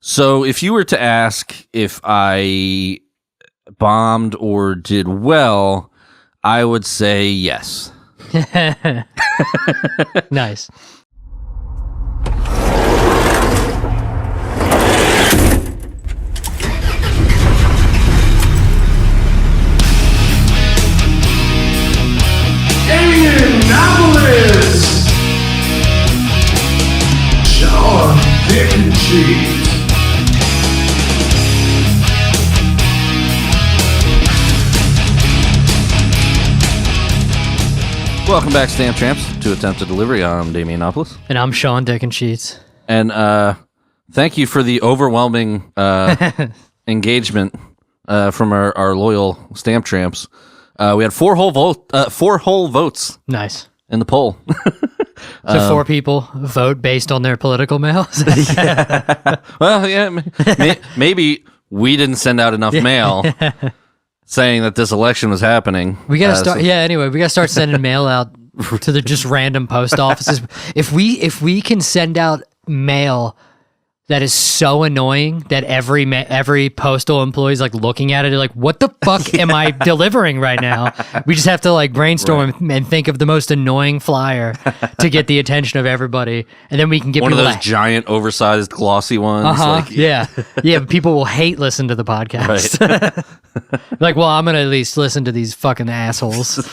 So if you were to ask if I bombed or did well, I would say yes. Nice. Indianapolis! Shawn, Dick and Cheese. Welcome back, Stamp Tramps, to Attempted Delivery. I'm Damian. And I'm Shawn, Dick and Cheese. And thank you for the overwhelming engagement from our loyal Stamp Tramps. We had four whole votes. Nice. In the poll. So 4 people vote based on their political mails? Yeah. Well, yeah, maybe we didn't send out enough mail saying that this election was happening. We gotta start. Anyway, we gotta start sending mail out to the just random post offices. If we can send out mail that is so annoying that every postal employee is like looking at it like, what the fuck am I delivering right now? We just have to like brainstorm and think of the most annoying flyer to get the attention of everybody, and then we can get one of people those giant, oversized, glossy ones. Like, yeah. But people will hate listen to the podcast. Right. Like, well, I'm gonna at least listen to these fucking assholes.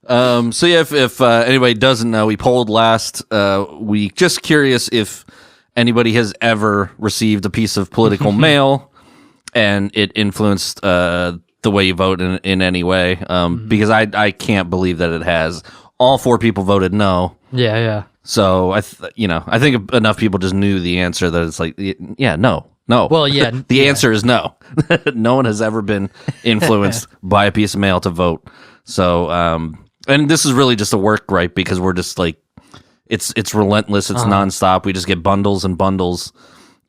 So yeah, if anybody doesn't know, we polled last week. Just curious if anybody has ever received a piece of political mail and it influenced the way you vote in any way. Because I can't believe that it has. All 4 people voted no. Yeah. So I think enough people just knew the answer that it's like, yeah, no. Well, yeah. The answer is no. No one has ever been influenced by a piece of mail to vote. So, and this is really just a work gripe because we're just like, it's relentless. It's nonstop. We just get bundles and bundles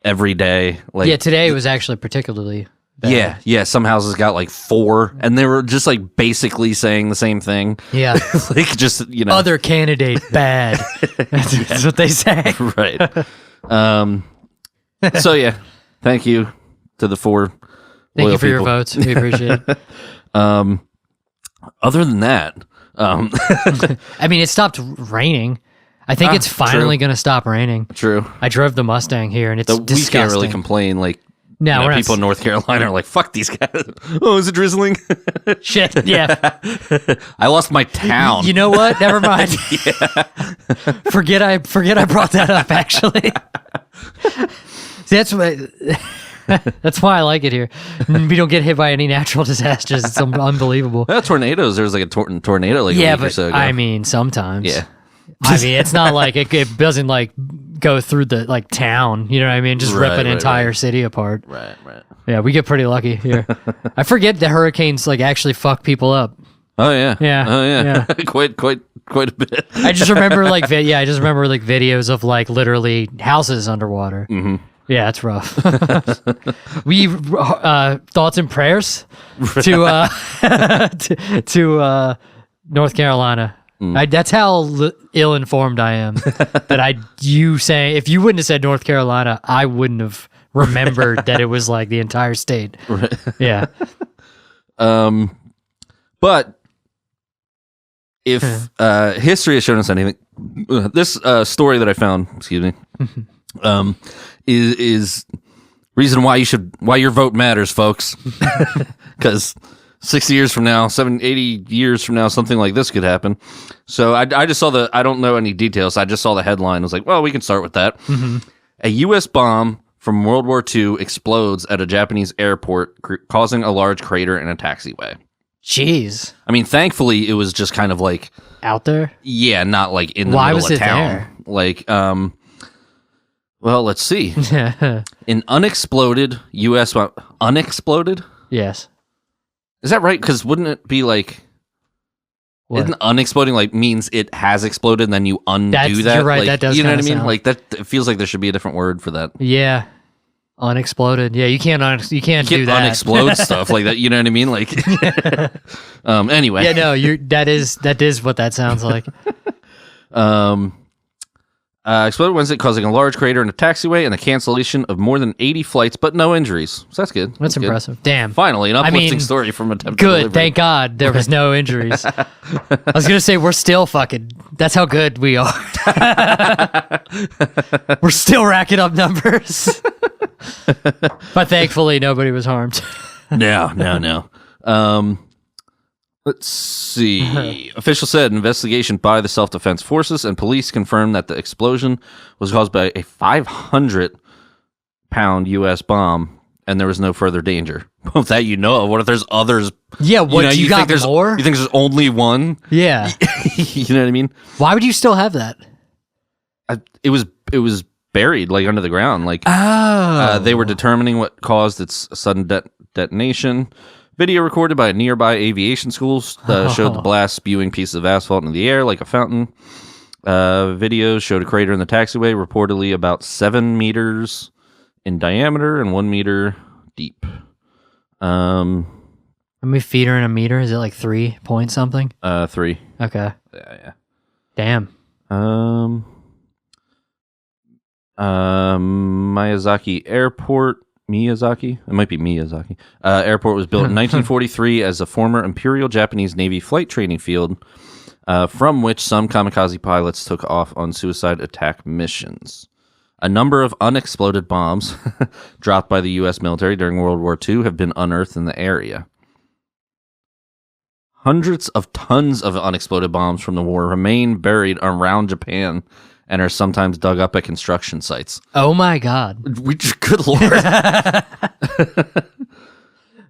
every day. Like, yeah, today was actually particularly bad. Yeah. Some houses got like 4, and they were just like basically saying the same thing. Yeah, like just other candidate bad. That's what they say. Right. So yeah, thank you to the 4. Thank you for people. your votes. We appreciate it. Other than that, I mean, it stopped raining. I think it's finally going to stop raining. True. I drove the Mustang here, and it's disgusting. We can't really complain. Like, no, people in North Carolina are like, "Fuck these guys." Oh, is it drizzling? Shit. Yeah. I lost my town. You know what? Never mind. Forget I brought that up. Actually, see, that's why I like it here. We don't get hit by any natural disasters. It's unbelievable. Well, tornadoes. There was like a tornado like a week or so ago. I mean, sometimes. Yeah. I mean, it's not like it doesn't like go through the like town. You know what I mean? Just rip an entire city apart. Right. Yeah, we get pretty lucky here. I forget the hurricanes like actually fuck people up. Oh yeah. Yeah. Oh yeah. quite a bit. I just remember videos of like literally houses underwater. Mm-hmm. Yeah, it's rough. We thoughts and prayers to North Carolina. That's how ill-informed I am. You saying if you wouldn't have said North Carolina, I wouldn't have remembered that it was like the entire state. Right. Yeah. But if history has shown us anything, this story that I found, is reason why your vote matters, folks. Because 60 years from now, 80 years from now, something like this could happen. So I just saw I don't know any details. I just saw the headline. I was like, well, we can start with that. Mm-hmm. A U.S. bomb from World War II explodes at a Japanese airport, causing a large crater in a taxiway. Jeez. I mean, thankfully, it was just kind of like... out there? Yeah, not like in the middle of town. There? Like, well, let's see. An unexploded U.S. bomb... Unexploded? Yes. Is that right? Because wouldn't it be like... What? Isn't unexploding like means it has exploded and then you undo that? You're right, like, that does you know what I mean? sound... Like that, it feels like there should be a different word for that. Yeah. Unexploded. Yeah, you can't do that. Unexplode stuff like that. You know what I mean? Like, anyway. Yeah, no, that is what that sounds like. Exploded Wednesday, causing a large crater in a taxiway and the cancellation of more than 80 flights, but no injuries. So that's good. That's good. impressive. Damn. Finally, an uplifting story from attempted Good. delivery. Thank God there was no injuries. I was going to say, we're still fucking... That's how good we are. We're still racking up numbers. But thankfully, nobody was harmed. No. Let's see. Officials said an investigation by the self-defense forces and police confirmed that the explosion was caused by a 500-pound U.S. bomb, and there was no further danger. Of that you know of. What if there's others? Yeah, what, you got think more? You think there's only one? Yeah. You know what I mean? Why would you still have that? It was buried, like, under the ground. Like, they were determining what caused its sudden detonation. Video recorded by a nearby aviation school showed the blast spewing pieces of asphalt into the air like a fountain. Videos showed a crater in the taxiway, reportedly about 7 meters in diameter and 1 meter deep. How many feet are in a meter? Is it like 3 point something? 3. Okay. Yeah. Damn. Miyazaki Airport. Miyazaki? It might be Miyazaki. Airport was built in 1943 as a former Imperial Japanese Navy flight training field, from which some kamikaze pilots took off on suicide attack missions. A number of unexploded bombs dropped by the U.S. military during World War II have been unearthed in the area. Hundreds of tons of unexploded bombs from the war remain buried around Japan and are sometimes dug up at construction sites. Oh my God. Good Lord.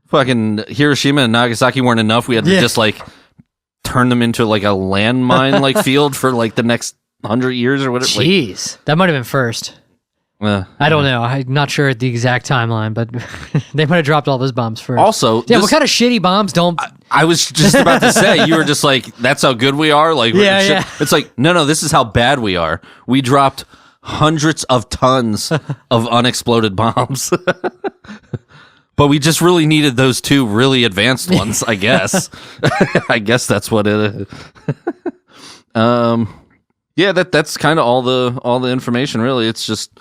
Fucking Hiroshima and Nagasaki weren't enough. We had to just like turn them into like a landmine like field for like the next 100 years or whatever. Jeez. That might have been first. I don't know. I'm not sure the exact timeline, but they might have dropped all those bombs first. Also, what kind of shitty bombs don't... I was just about to say, you were just like, that's how good we are? Like, yeah. It's like, no, this is how bad we are. We dropped hundreds of tons of unexploded bombs. But we just really needed those 2 really advanced ones, I guess. I guess that's what it is. Yeah, that's kind of all the information, really. It's just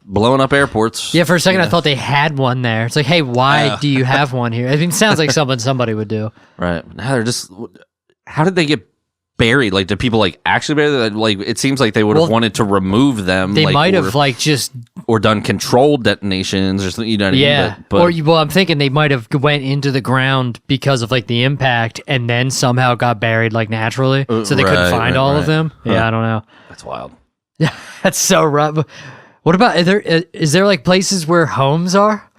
blowing up airports. Yeah, for a second I thought they had one there. It's like, hey, why do you have one here? I mean, it sounds like something somebody would do. Right. Now they're just... How did they get buried? Like, did people like actually bury them? Like, it seems like they would have wanted to remove them. They might have like just... Or done controlled detonations or something, you know what I mean? Yeah. Well, I'm thinking they might have went into the ground because of like the impact and then somehow got buried like naturally. So they couldn't find all of them. Huh. Yeah, I don't know. That's wild. Yeah, that's so rough. What about, is there like places where homes are?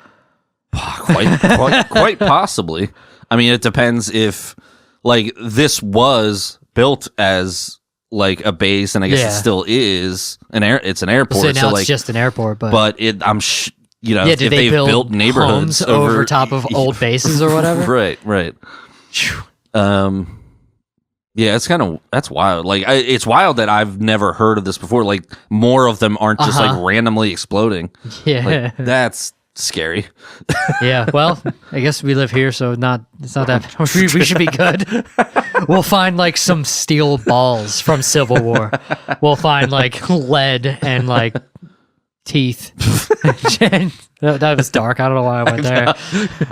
Quite possibly. I mean, it depends if like this was built as like a base, and I guess it still is it's an airport. So now it's like, just an airport, but if they built neighborhoods over top of old bases or whatever. right. Yeah, that's wild. Like, it's wild that I've never heard of this before. Like, more of them aren't just like randomly exploding. Yeah, like, that's scary. Yeah, well, I guess we live here, so it's not that we should be good. We'll find like some steel balls from Civil War. We'll find like lead and like teeth. That was dark. I don't know why I went there.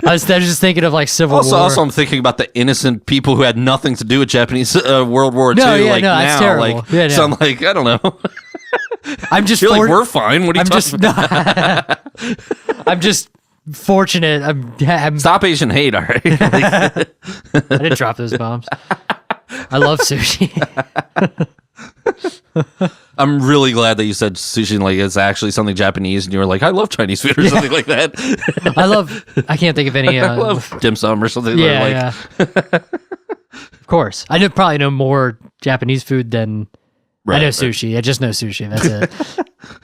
I was just thinking of like Civil War. Also, I'm thinking about the innocent people who had nothing to do with Japanese World War II. That's terrible. Like, so I'm like, I don't know. I'm just like, we're fine. What are you talking about? I'm just fortunate. I'm Stop Asian hate, all right? I didn't drop those bombs. I love sushi. I'm really glad that you said sushi like it's actually something Japanese, and you were like, I love Chinese food or something like that. I can't think of any. I love dim sum or something. Yeah. Of course. I probably know more Japanese food than I know sushi. I just know sushi. That's it.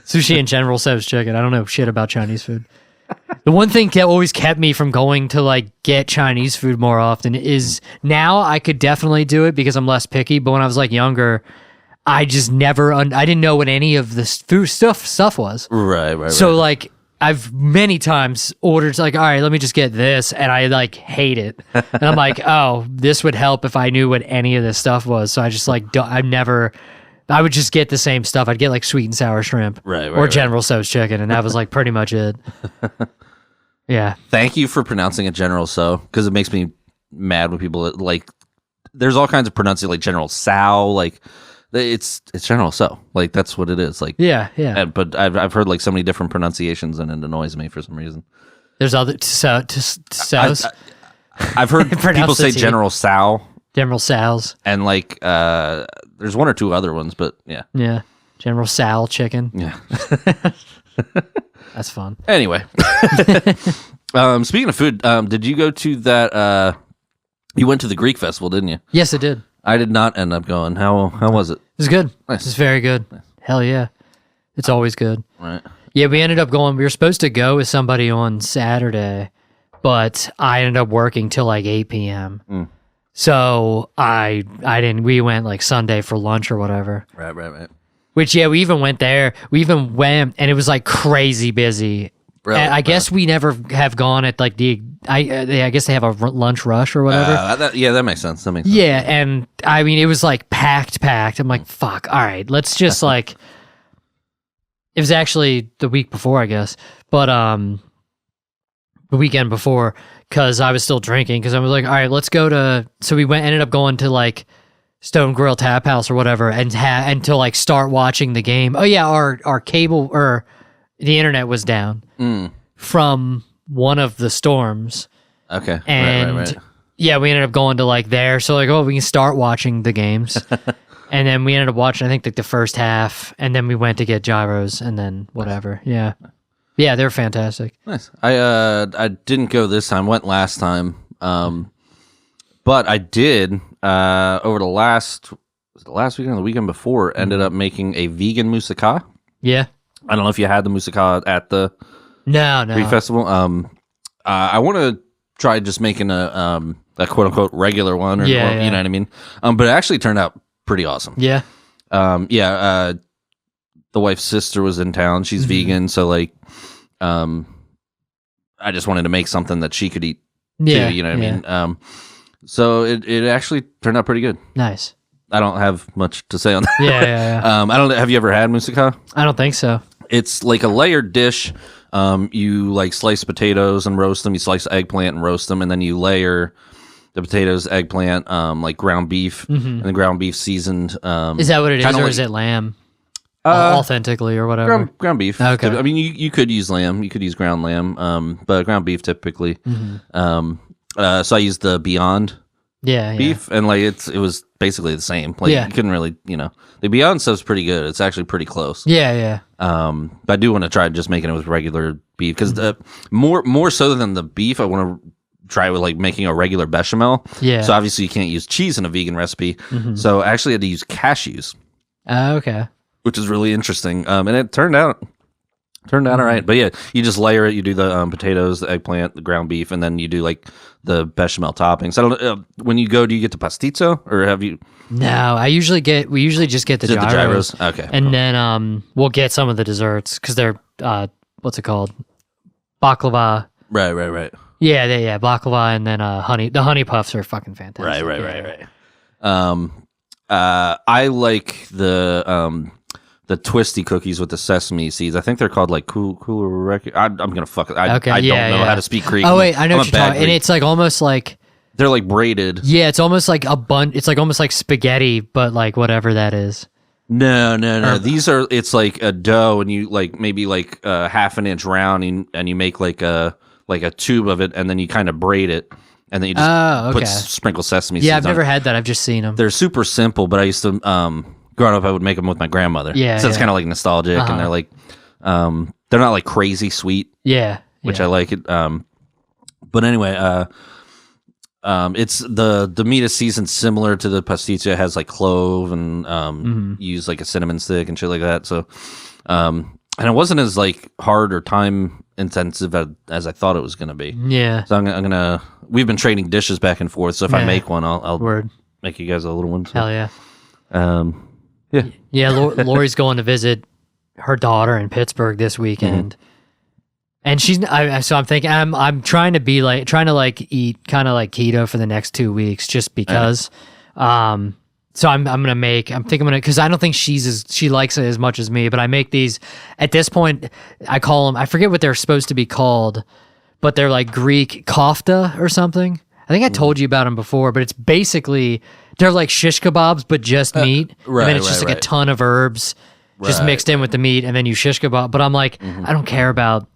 Sushi in general says chicken. I don't know shit about Chinese food. The one thing that always kept me from going to like get Chinese food more often is now I could definitely do it because I'm less picky. But when I was like younger, I just never, I didn't know what any of the food stuff was. Right. So like I've many times ordered like, all right, let me just get this. And I like hate it. And I'm like, oh, this would help if I knew what any of this stuff was. So I just like, I've never I would just get the same stuff. I'd get like sweet and sour shrimp, or General Tso's chicken, and that was like pretty much it. Yeah. Thank you for pronouncing it General Tso, because it makes me mad when people like. There's all kinds of pronunciation, like General Tso, like it's General Tso, like that's what it is, like yeah. But I've heard like so many different pronunciations, and it annoys me for some reason. There's other Tso's. I've heard people say General Tso. General Tso's. And like there's one or two other ones, but yeah. Yeah. General Tso chicken. Yeah. That's fun. Anyway. Speaking of food, did you go to that you went to the Greek festival, didn't you? Yes, I did. I did not end up going. How was it? It was good. Nice. It was very good. Nice. Hell yeah. It's always good. Right. Yeah, we ended up going. We were supposed to go with somebody on Saturday, but I ended up working till like 8 p.m. So I didn't. We went like Sunday for lunch or whatever. Right. Which we even went there. We even went, and it was like crazy busy. Really? I guess we never have gone at like I guess they have a lunch rush or whatever. That makes sense. Yeah, and I mean it was like packed. I'm like, fuck. All right, let's just like. It was actually the week before, I guess, but the weekend before, because I was still drinking. Because I was like, all right, let's go to. So we ended up going to like Stone Grill Tap House or whatever, and to like start watching the game. Oh yeah, our cable or the internet was down from one of the storms. Okay, and right. Yeah, we ended up going to like there. So like, we can start watching the games. And then we ended up watching, I think, like the first half, and then we went to get gyros, and then whatever. Yeah, they're fantastic. Nice. I didn't go this time. Went last time, but I did over the last weekend or the weekend before. Ended up making a vegan moussaka. Yeah. I don't know if you had the moussaka at the no Greek festival. I want to try just making a quote unquote regular one, or you know what I mean. But it actually turned out pretty awesome. Yeah. The wife's sister was in town. She's vegan, so like, I just wanted to make something that she could eat too, you know what I mean? So it actually turned out pretty good. Nice. I don't have much to say on that. Yeah. I don't. Have you ever had moussaka? I don't think so. It's like a layered dish. You like slice potatoes and roast them. You slice eggplant and roast them, and then you layer the potatoes, eggplant, like ground beef, and the ground beef seasoned. Is that what it is, or is it lamb? Authentically, or whatever. Ground beef. Okay. I mean, you could use lamb. You could use ground lamb, but ground beef typically. So I used the Beyond beef, and like it was basically the same. Like you couldn't really, the Beyond stuff's pretty good. It's actually pretty close. Yeah. But I do want to try just making it with regular beef, because more so than the beef, I want to try with like making a regular bechamel. Yeah. So obviously you can't use cheese in a vegan recipe. So I actually had to use cashews. Okay. Which is really interesting. And it turned out all right. But yeah, you just layer it. You do the potatoes, the eggplant, the ground beef, and then you do like the bechamel toppings. I don't know. When you go, do you get the pastizzo, or have you? No, we usually just get the gyros. Okay. And then we'll get some of the desserts, because they're what's it called? Baklava. Right. Yeah, baklava, and then the honey puffs are fucking fantastic. Right. I like the twisty cookies with the sesame seeds. I think they're called like cooler. I'm gonna fuck it. I don't know how to speak Greek. Oh wait, I know what you're talking. And it's like almost like they're like braided. Yeah, it's almost like it's like almost like spaghetti, but like whatever that is. No. These are. It's like a dough, and you like maybe like half an inch round, and you make like a tube of it, and then you kind of braid it, and then you just sprinkle sesame seeds. Yeah, I've never had that. I've just seen them. They're super simple, but I used to growing up, I would make them with my grandmother. Yeah, so it's kind of like nostalgic, and they're like they're not like crazy sweet. Yeah, which I like it. But anyway, it's the meat is seasoned similar to the pasticcio. It has like clove and use like a cinnamon stick and shit like that. So and it wasn't as like hard or time intensive as I thought it was going to be. Yeah. So I'm gonna. We've been trading dishes back and forth. So if I make one, I'll make you guys a little one. So. Hell yeah. Yeah. Lori's going to visit her daughter in Pittsburgh this weekend, and so I'm thinking I'm trying to eat kind of like keto for the next 2 weeks, just because. So So I'm gonna make. Because I don't think she likes it as much as me. But I make these at this point. I call them. I forget what they're supposed to be called, but they're like Greek kofta or something. I think I told you about them before, but it's basically they're like shish kebabs, but just meat. Right, and then it's just like a ton of herbs, just mixed in with the meat, and then you shish kebab. But I'm like, I don't care about.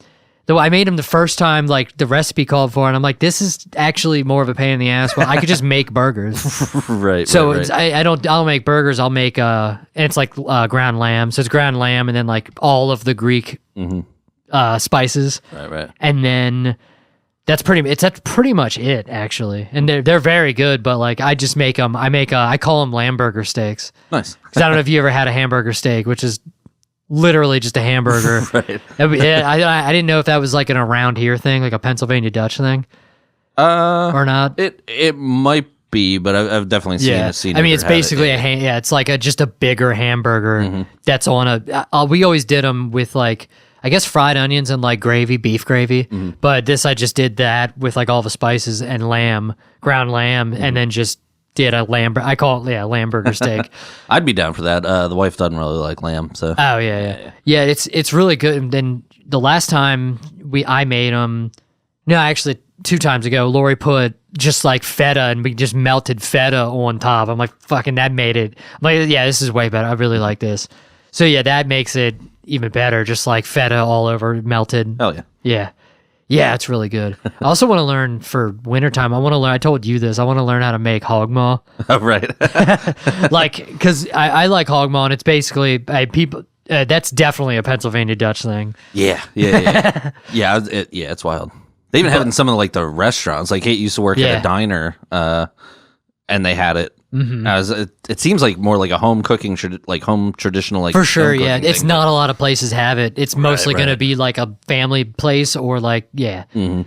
Though I made them the first time, like the recipe called for, and I'm like, this is actually more of a pain in the ass. Well, I could just make burgers. Right. So right. It's, I'll make burgers. I'll make and it's like ground lamb. So it's ground lamb, and then like all of the Greek spices. Right. And then that's pretty much it actually. And they're very good, but like I just make them. I call them lamb burger steaks. Nice. Because I don't know if you ever had a hamburger steak, which is literally just a hamburger. Right. I didn't know if that was like an around here thing, like a Pennsylvania Dutch thing, or not. It might be, but I've definitely seen it. I mean, it's basically it's like just a bigger hamburger that's on a. We always did them with like, I guess, fried onions and like gravy, beef gravy. But this, I just did that with like all the spices and ground lamb, and then just did a lamb. I call it lamb burger steak. I'd be down for that. The wife doesn't really like lamb, so. Oh yeah. It's really good. And then the last time I made them, no, actually 2 times ago, Lori put just like feta, and we just melted feta on top. I'm like, fucking, that made it. I'm like, yeah, this is way better. I really like this. So yeah, that makes it even better. Just like feta all over, melted. Hell yeah. Yeah. Yeah, it's really good. I also want to learn for wintertime. I told you this. I want to learn how to make hog maw. Oh, right. Like, because I like hog maw, and it's basically people. That's definitely a Pennsylvania Dutch thing. Yeah. It's wild. They even have it in some of the restaurants. Like Kate used to work at a diner, and they had it. It seems like more like a home cooking, home traditional, for sure. Yeah, thing, it's not a lot of places have it. It's mostly going to be like a family place or like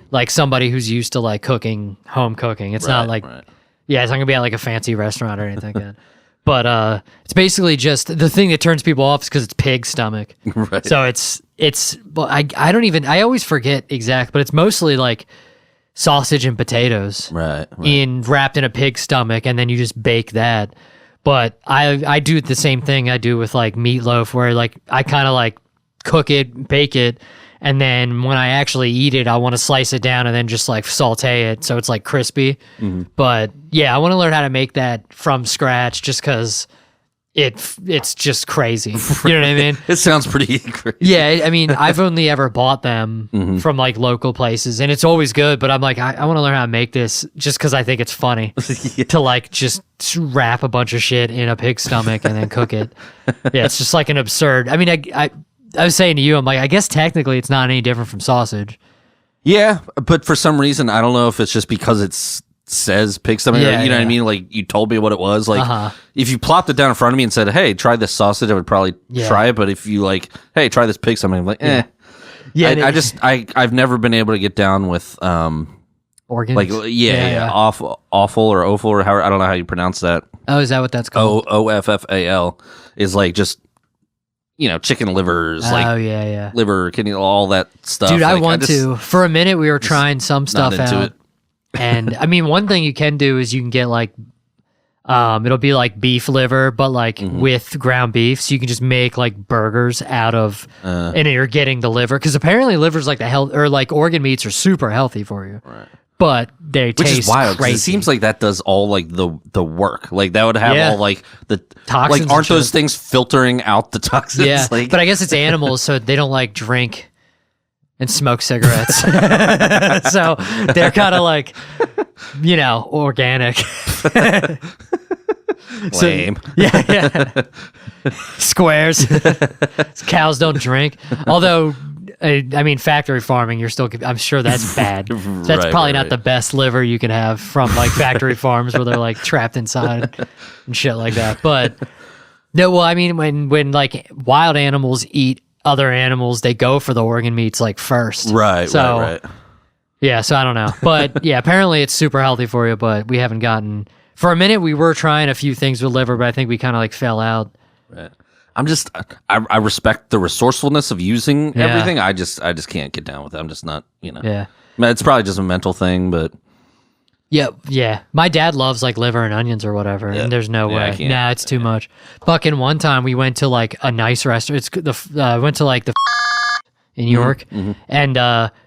like somebody who's used to like cooking, home cooking. It's not like it's not going to be at like a fancy restaurant or anything like that. But it's basically just the thing that turns people off is because it's pig stomach. Right. So well, I always forget exact, but it's mostly like sausage and potatoes, right. wrapped in a pig stomach, and then you just bake that. But I do the same thing I do with like meatloaf, where like I kind of like cook it, bake it, and then when I actually eat it, I want to slice it down and then just like saute it so it's like crispy. But yeah, I want to learn how to make that from scratch, just because it's just crazy. You know what I mean? It sounds pretty crazy. Yeah, I mean, I've only ever bought them from like local places, and it's always good. But I'm like, I want to learn how to make this just because I think it's funny to like just wrap a bunch of shit in a pig's stomach and then cook it. Yeah, it's just like an absurd. I mean, I was saying to you, I'm like, I guess technically it's not any different from sausage. Yeah, but for some reason, I don't know if it's just because it says pig stomach. You know what I mean? Like, you told me what it was. Like, if you plopped it down in front of me and said, "Hey, try this sausage," I would probably try it. But if you like, "Hey, try this pig stomach," I'm like, eh. Yeah, I've never been able to get down with organs. Like, offal or offal or however, I don't know how you pronounce that. Oh, is that what that's called? OFFAL is like just, chicken livers, liver, kidney, all that stuff. Dude, I want to. For a minute, we were trying some stuff out. And I mean, one thing you can do is you can get like, it'll be like beef liver, but like with ground beef. So you can just make like burgers out of, and you're getting the liver. Because apparently liver's like organ meats are super healthy for you. Right. But they taste crazy. Which is wild, because it seems like that does all like the work. Like that would have all like the toxins. Like, aren't those things filtering out the toxins? Yeah, like, but I guess it's animals, so they don't like drink and smoke cigarettes. So they're kind of like, organic. Lame. Yeah. Squares. Cows don't drink. Although, I mean, factory farming, I'm sure that's bad. That's probably not the best liver you can have from like factory farms where they're like trapped inside and shit like that. But no, well, I mean, when like wild animals eat other animals, they go for the organ meats like first. Right. Yeah, so I don't know. But yeah, apparently it's super healthy for you, but we haven't gotten. For a minute, we were trying a few things with liver, but I think we kind of like fell out. Right. I respect the resourcefulness of using everything. I just can't get down with it. I'm just not, Yeah. It's probably just a mental thing, but Yeah. My dad loves like liver and onions or whatever, and there's no Yeah, I way. can't. Nah, it's too much. Fucking one time we went to like a nice restaurant. Went to like the in New York, and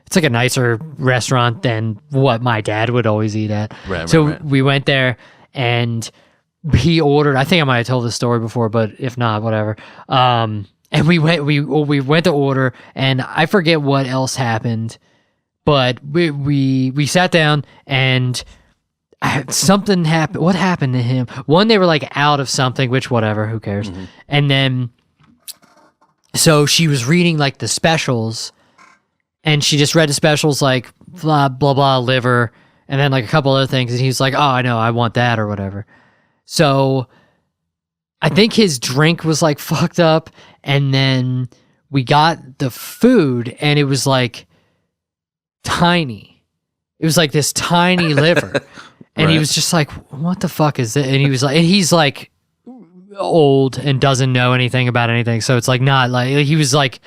it's like a nicer restaurant than what my dad would always eat at. Right. We went there, and he ordered. I think I might have told this story before, but if not, whatever. And we went to order, and I forget what else happened, but we sat down and something happened. What happened to him? One, they were like out of something, which whatever, who cares? And then, so she was reading like the specials, and she just read the specials like blah blah blah liver, and then like a couple other things, and he was like, "Oh, I know, I want that or whatever." So I think his drink was like fucked up, and then we got the food, and it was like tiny. It was like this tiny liver. And he was just like, what the fuck is it? And he was like, and he's like old and doesn't know anything about anything. So it's like not like, he was like,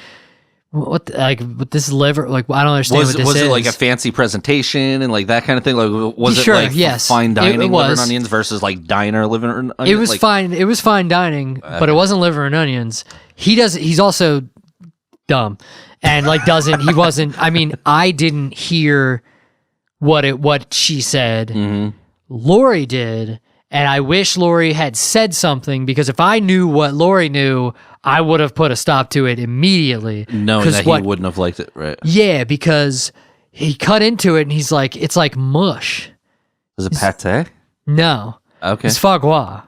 what, like with this liver, like, I don't understand what this is. Was it like a fancy presentation and like that kind of thing? Like, was Sure, it like yes. fine dining It liver was. and onions versus like diner liver and onions? It was like, fine. It was fine dining, but it wasn't liver and onions. He's also dumb and like he wasn't, I mean, I didn't hear what she said. Lori did, and I wish Lori had said something, because if I knew what Lori knew, I would have put a stop to it immediately. Knowing that he wouldn't have liked it, right? Yeah, because he cut into it and he's like, it's like mush. Was it pate? No. Okay. It's foie gras.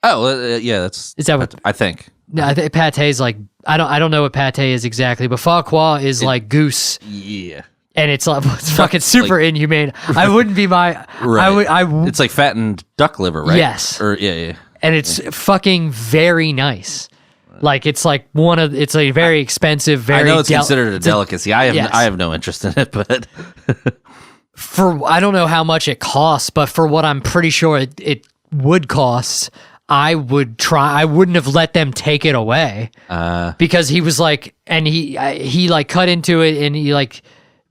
Oh, yeah, that's... Is that what? I think. No, I think pate is like, I don't know what pate is exactly, but foie gras is like goose. Yeah. And it's like, it's fucking super inhumane. I wouldn't be my... Right. It's like fattened duck liver, right? Yes. Or yeah. And it's fucking very nice. Like it's like it's a very expensive, very. I know it's considered a delicacy. I yes. have no interest in it, but I don't know how much it costs, but for what I'm pretty sure it would cost, I wouldn't have let them take it away because he was like, and he like cut into it and he like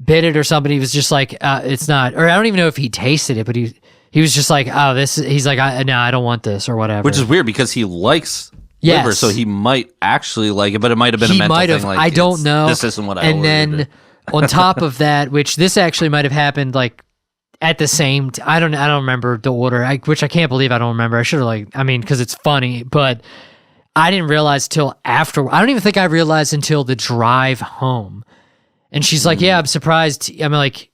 bit it or something. He was just like, it's not, or I don't even know if he tasted it, but he was just like, oh, he's like, no, I don't want this or whatever. Which is weird because he likes liver, so he might actually like it, but it might have been a mental thing. Like, I don't know. This isn't what I ordered. And then on top of that, which this actually might have happened like at the same I don't remember the order, which I can't believe I don't remember. I should have because it's funny, but I didn't realize till after. I don't even think I realized until the drive home. And she's like, yeah, I'm surprised. I'm like,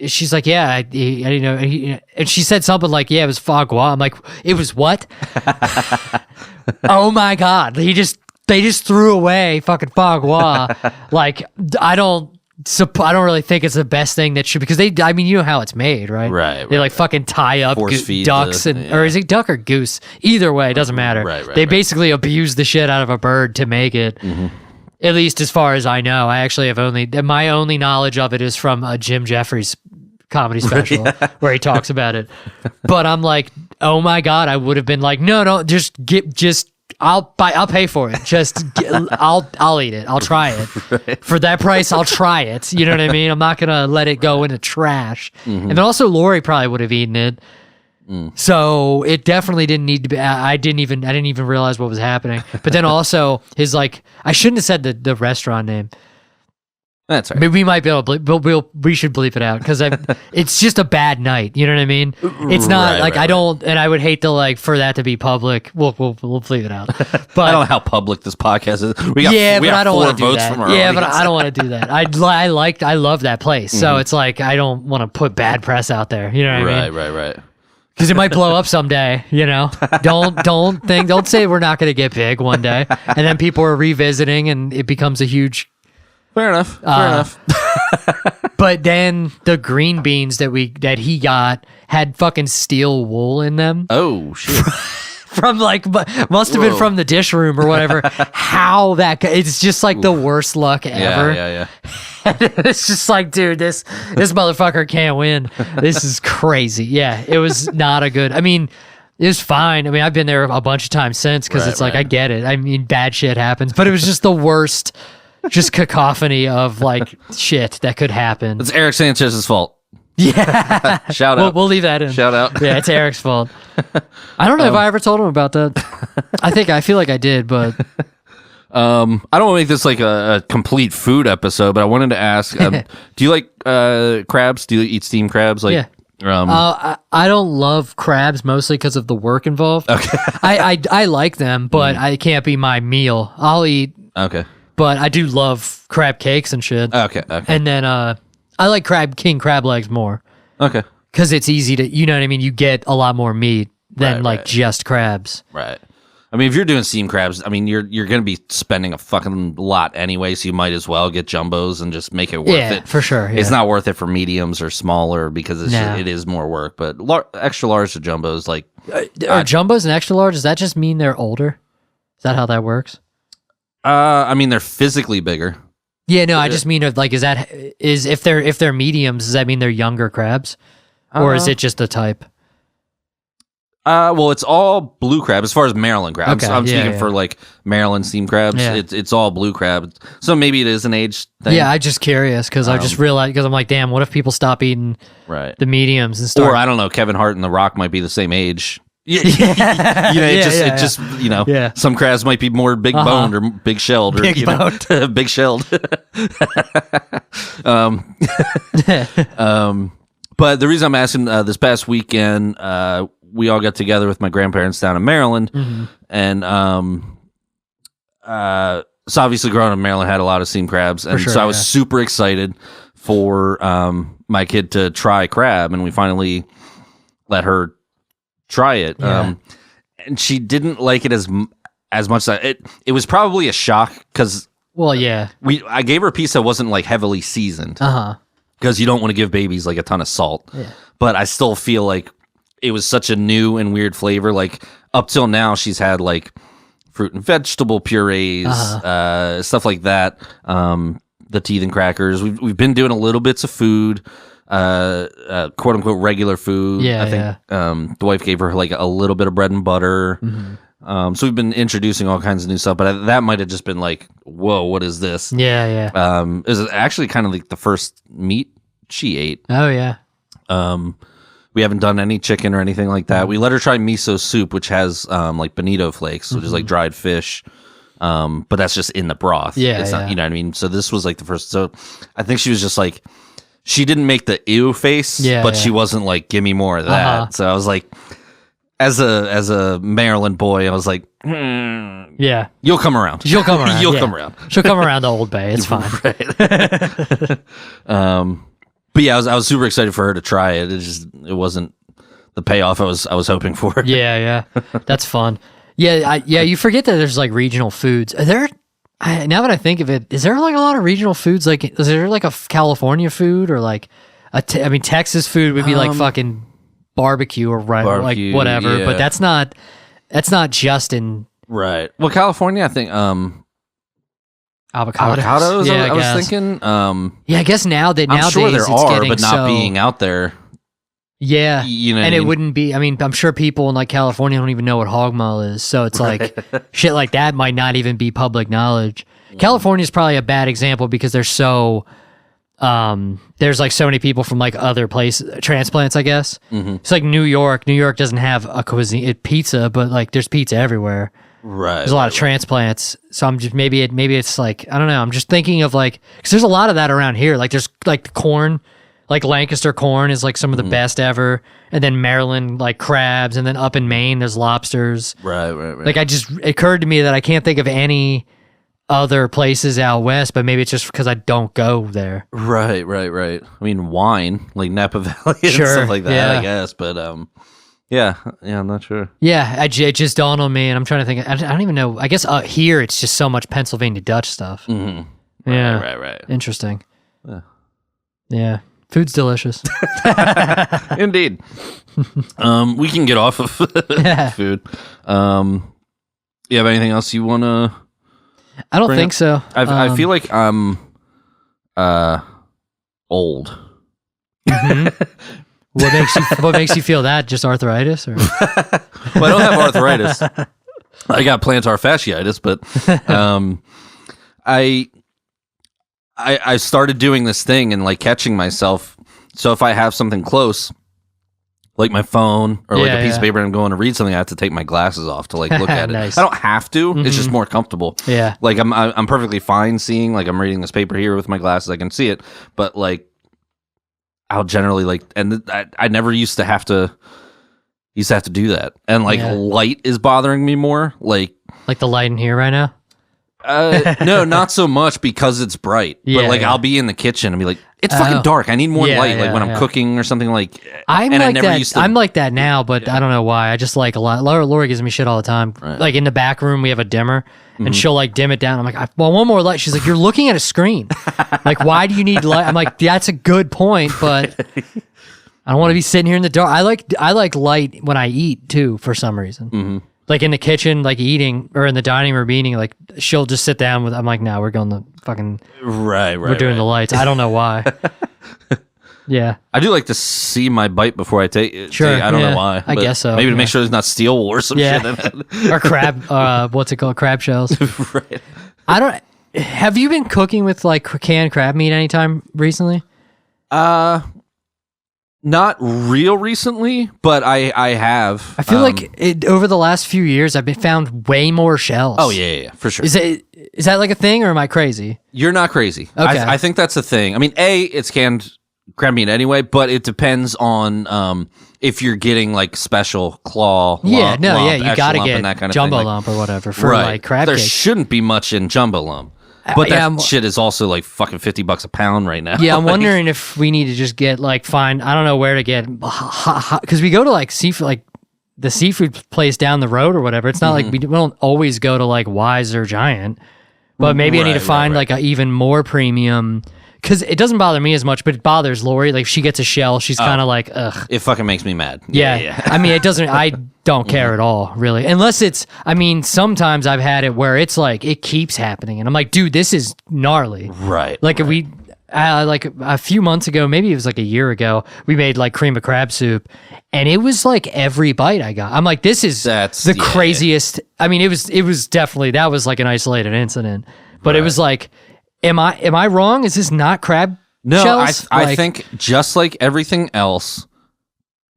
she's like, yeah, I didn't know. And she said something like, yeah, it was foie gras. I'm like, it was what? Oh my God. They just threw away fucking foie gras. Like, I don't really think it's the best thing that should, because you know how it's made, right? Right. They like fucking tie up Force feed ducks or is it duck or goose? Either way, it doesn't matter. Right, they basically abuse the shit out of a bird to make it. At least as far as I know. I actually have my only knowledge of it is from a Jim Jeffries comedy special where he talks about it. But I'm like, oh my God, I would have been like, no, I'll pay for it. I'll eat it. I'll try it. Right. For that price, I'll try it. You know what I mean? I'm not going to let it go into trash. And then also Lori probably would have eaten it. So it definitely didn't need to be. I didn't even realize what was happening. But then also his like, I shouldn't have said the restaurant name. That's right. Maybe we might be able to we should bleep it out because it's just a bad night. You know what I mean? It's not I don't, and I would hate to for that to be public. We'll bleep it out. But I don't know how public this podcast is. We got I don't want to do votes that. from our Yeah, audience. but I don't want to do that. I love that place. So it's like I don't want to put bad press out there. You know what I mean? Right. Because it might blow up someday, you know. Don't say we're not going to get big one day, and then people are revisiting, and it becomes a huge. Fair enough. But then the green beans that he got had fucking steel wool in them. Oh shit! From must have been from the dish room or whatever. How it's just like the worst luck ever. Yeah. It's just like, dude, this motherfucker can't win. This is crazy. Yeah, it was not a good. I mean, it was fine. I mean, I've been there a bunch of times since because it's like I get it. I mean, bad shit happens, but it was just the worst, just cacophony of shit that could happen. It's Eric Sanchez's fault. Yeah. Shout out. We'll leave that in. Shout out. Yeah, it's Eric's fault. I don't know if I ever told him about that. I feel like I did, but I don't want to make this like a complete food episode, but I wanted to ask, do you like crabs? Do you eat steamed crabs? Like, yeah. I don't love crabs mostly because of the work involved. Okay. I like them, but I can't be my meal. I'll eat, Okay. but I do love crab cakes and shit. Okay. And then I like king crab legs more Okay. because it's easy to, you know what I mean? You get a lot more meat than Right. just crabs. Right. I mean, if you're doing steamed crabs, I mean, you're going to be spending a fucking lot anyway, so you might as well get jumbos and just make it worth Yeah, it. for sure. Yeah. It's not worth it for mediums or smaller because it is more work. But extra large to jumbos, like Are jumbos and extra large? Does that just mean they're older? Is that how that works? I mean, they're physically bigger. Yeah, no, I just mean like if they're mediums, does that mean they're younger crabs, or is it just the type? Well, it's all blue crab as far as Maryland crab. Okay, I'm speaking yeah. for like Maryland steamed crabs. Yeah. It's all blue crab. So maybe it is an age thing. Yeah, I'm just curious because I just realized because I'm like, damn, what if people stop eating Right. the mediums and start? Or I don't know, Kevin Hart and The Rock might be the same age. Yeah, Yeah. it just you know, Yeah. some crabs might be more big boned or big shelled or Big boned. big shelled. But the reason I'm asking, this past weekend, we all got together with my grandparents down in Maryland, and so obviously growing up in Maryland had a lot of steamed crabs, and sure, so I was super excited for my kid to try crab, and we finally let her try it. Yeah. And she didn't like it as much as it was probably a shock because Well, yeah. I gave her a piece that wasn't like heavily seasoned because you don't want to give babies like a ton of salt. Yeah. But I still feel like it was such a new and weird flavor. Like up till now, she's had like fruit and vegetable purees, stuff like that. The teeth and crackers. We've been doing a little bits of food, quote unquote regular food. Yeah, I think the wife gave her like a little bit of bread and butter. So we've been introducing all kinds of new stuff, but that might have just been like, whoa, what is this? Yeah. It was actually kind of like the first meat she ate. Oh, yeah. We haven't done any chicken or anything like that. We let her try miso soup, which has like bonito flakes, which is like dried fish. But that's just in the broth. Yeah, it's yeah. not, you know what I mean? So this was like the first. So I think she was just like, she didn't make the ew face, but she wasn't like, give me more of that. So I was like, as a Maryland boy, I was like, Yeah. you'll come around. She'll come around. You'll yeah. come around. She'll come around to Old Bay. It's fine. But yeah, I was super excited for her to try it. It wasn't the payoff I was hoping for. Yeah. That's fun. Yeah, you forget that there's like regional foods. Are there, now that I think of it, is there like a lot of regional foods? Like, is there like a California food or like I mean, Texas food would be like fucking barbecue or Barbecue, like whatever, yeah. but that's not just in Right. Well, California, I think avocados. Yeah, I was thinking. Yeah, I guess nowadays I'm sure there it's are, getting but not so, being out there. Yeah, You know, and what I it mean? wouldn't be. I mean, I'm sure people in like California don't even know what hog mull is, so it's like shit like that might not even be public knowledge. California is probably a bad example because there's so there's like so many people from like other places, transplants, I guess. It's like New York. New York doesn't have a cuisine, pizza, but like there's pizza everywhere. Right. There's a lot of transplants, so I'm just maybe it's like I don't know. I'm just thinking of like because there's a lot of that around here. Like there's like the corn, like Lancaster corn is like some of the best ever, and then Maryland like crabs, and then up in Maine there's lobsters. Right. Like it occurred to me that I can't think of any other places out west, but maybe it's just because I don't go there. Right. I mean, wine, like Napa Valley and Sure, stuff like that, yeah. I guess. But yeah, I'm not sure. Yeah, it just dawned on me, and I'm trying to think. I don't even know. I guess here it's just so much Pennsylvania Dutch stuff. Yeah, Right. Interesting. Yeah, food's delicious. Indeed. We can get off of food. You have anything else you want to? I don't think so. I feel like I'm old. What makes you feel that? Just arthritis, or Well, I don't have arthritis. I got plantar fasciitis, but I started doing this thing and like catching myself So if I have something close, like my phone or like a piece of paper, and I'm going to read something, I have to take my glasses off to like look at it. Nice. I don't have to. It's just more comfortable. Yeah. Like I'm perfectly fine seeing, like I'm reading this paper here with my glasses. I can see it, but like I'll generally like, and I never used to have to do that. And like light is bothering me more. Like the light in here right now. No, not so much because it's bright. But like I'll be in the kitchen and be like, it's fucking dark. I need more light. Like when I'm cooking or something. Like I'm like that now, but I don't know why. I just like a lot. Lori gives me shit all the time. Right. Like in the back room, we have a dimmer, and she'll like dim it down. I'm like, well, one more light. She's like, you're looking at a screen. Like, why do you need light? I'm like, that's a good point, but I don't want to be sitting here in the dark. I like light when I eat too, for some reason. Like in the kitchen, like eating, or in the dining room eating, like she'll just sit down with, I'm like, no, we're going the fucking, we're doing the lights. I don't know why. Yeah. I do like to see my bite before I take it. Sure. I don't know why. I guess so. Maybe to make sure there's not steel wool or some shit in it. Or crab, what's it called? Crab shells. Right. Have you been cooking with like canned crab meat anytime recently? Not real recently, but I have. I feel like over the last few years, I've found way more shells. Oh yeah, for sure. Is that like a thing, or am I crazy? You're not crazy. Okay. I think that's a thing. I mean, it's canned crab meat anyway, but it depends on if you're getting like special claw. You lump, gotta lump, get and that kind of jumbo thing. lump or whatever for like crab There cake. shouldn't be much in jumbo lump. But that shit is also like fucking $50 a pound right now. Yeah, I'm wondering if we need to just get like I don't know where to get because we go to like seafood, like the seafood place down the road or whatever. It's not like we don't always go to like Wise or Giant, but maybe I need to find like a even more premium. Because it doesn't bother me as much, but it bothers Lori. Like, if she gets a shell, she's kind of like, ugh. It fucking makes me mad. Yeah. I mean, it doesn't, I don't care at all, really. Unless it's, I mean, sometimes I've had it where it's like, it keeps happening. And I'm like, dude, this is gnarly. Right. Like, like a few months ago, maybe it was like a year ago, we made like cream of crab soup. And it was like every bite I got. I'm like, this is the craziest. I mean, it was definitely, that was like an isolated incident. But it was like, Am I wrong? Is this not crab shells? I think just like everything else,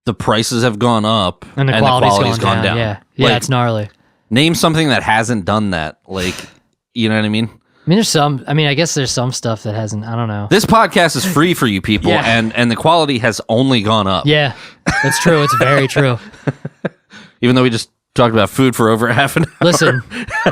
the prices have gone up and the quality's gone down. Yeah, like, it's gnarly. Name something that hasn't done that. Like, you know what I mean? I guess there's some stuff that hasn't. I don't know. This podcast is free for you people, and the quality has only gone up. Yeah, that's true. It's very true. Even though we just talked about food for over half an hour. Listen,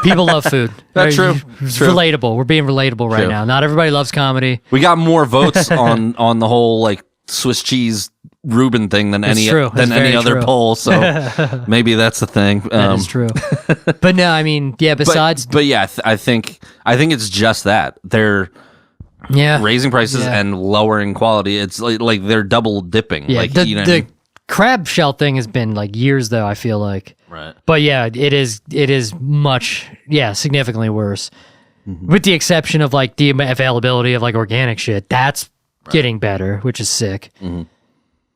people love food. That's true. It's relatable. We're being relatable right now. Not everybody loves comedy. We got more votes on the whole like Swiss cheese Reuben thing than any other poll. So maybe that's the thing. That is true. But no, I mean, yeah. Besides, but yeah, I think it's just that they're raising prices and lowering quality. It's like they're double dipping. Yeah, like the crab shell thing has been like years though, I feel like. Right. But yeah, it is much significantly worse. With the exception of like the availability of like organic shit. That's getting better, which is sick.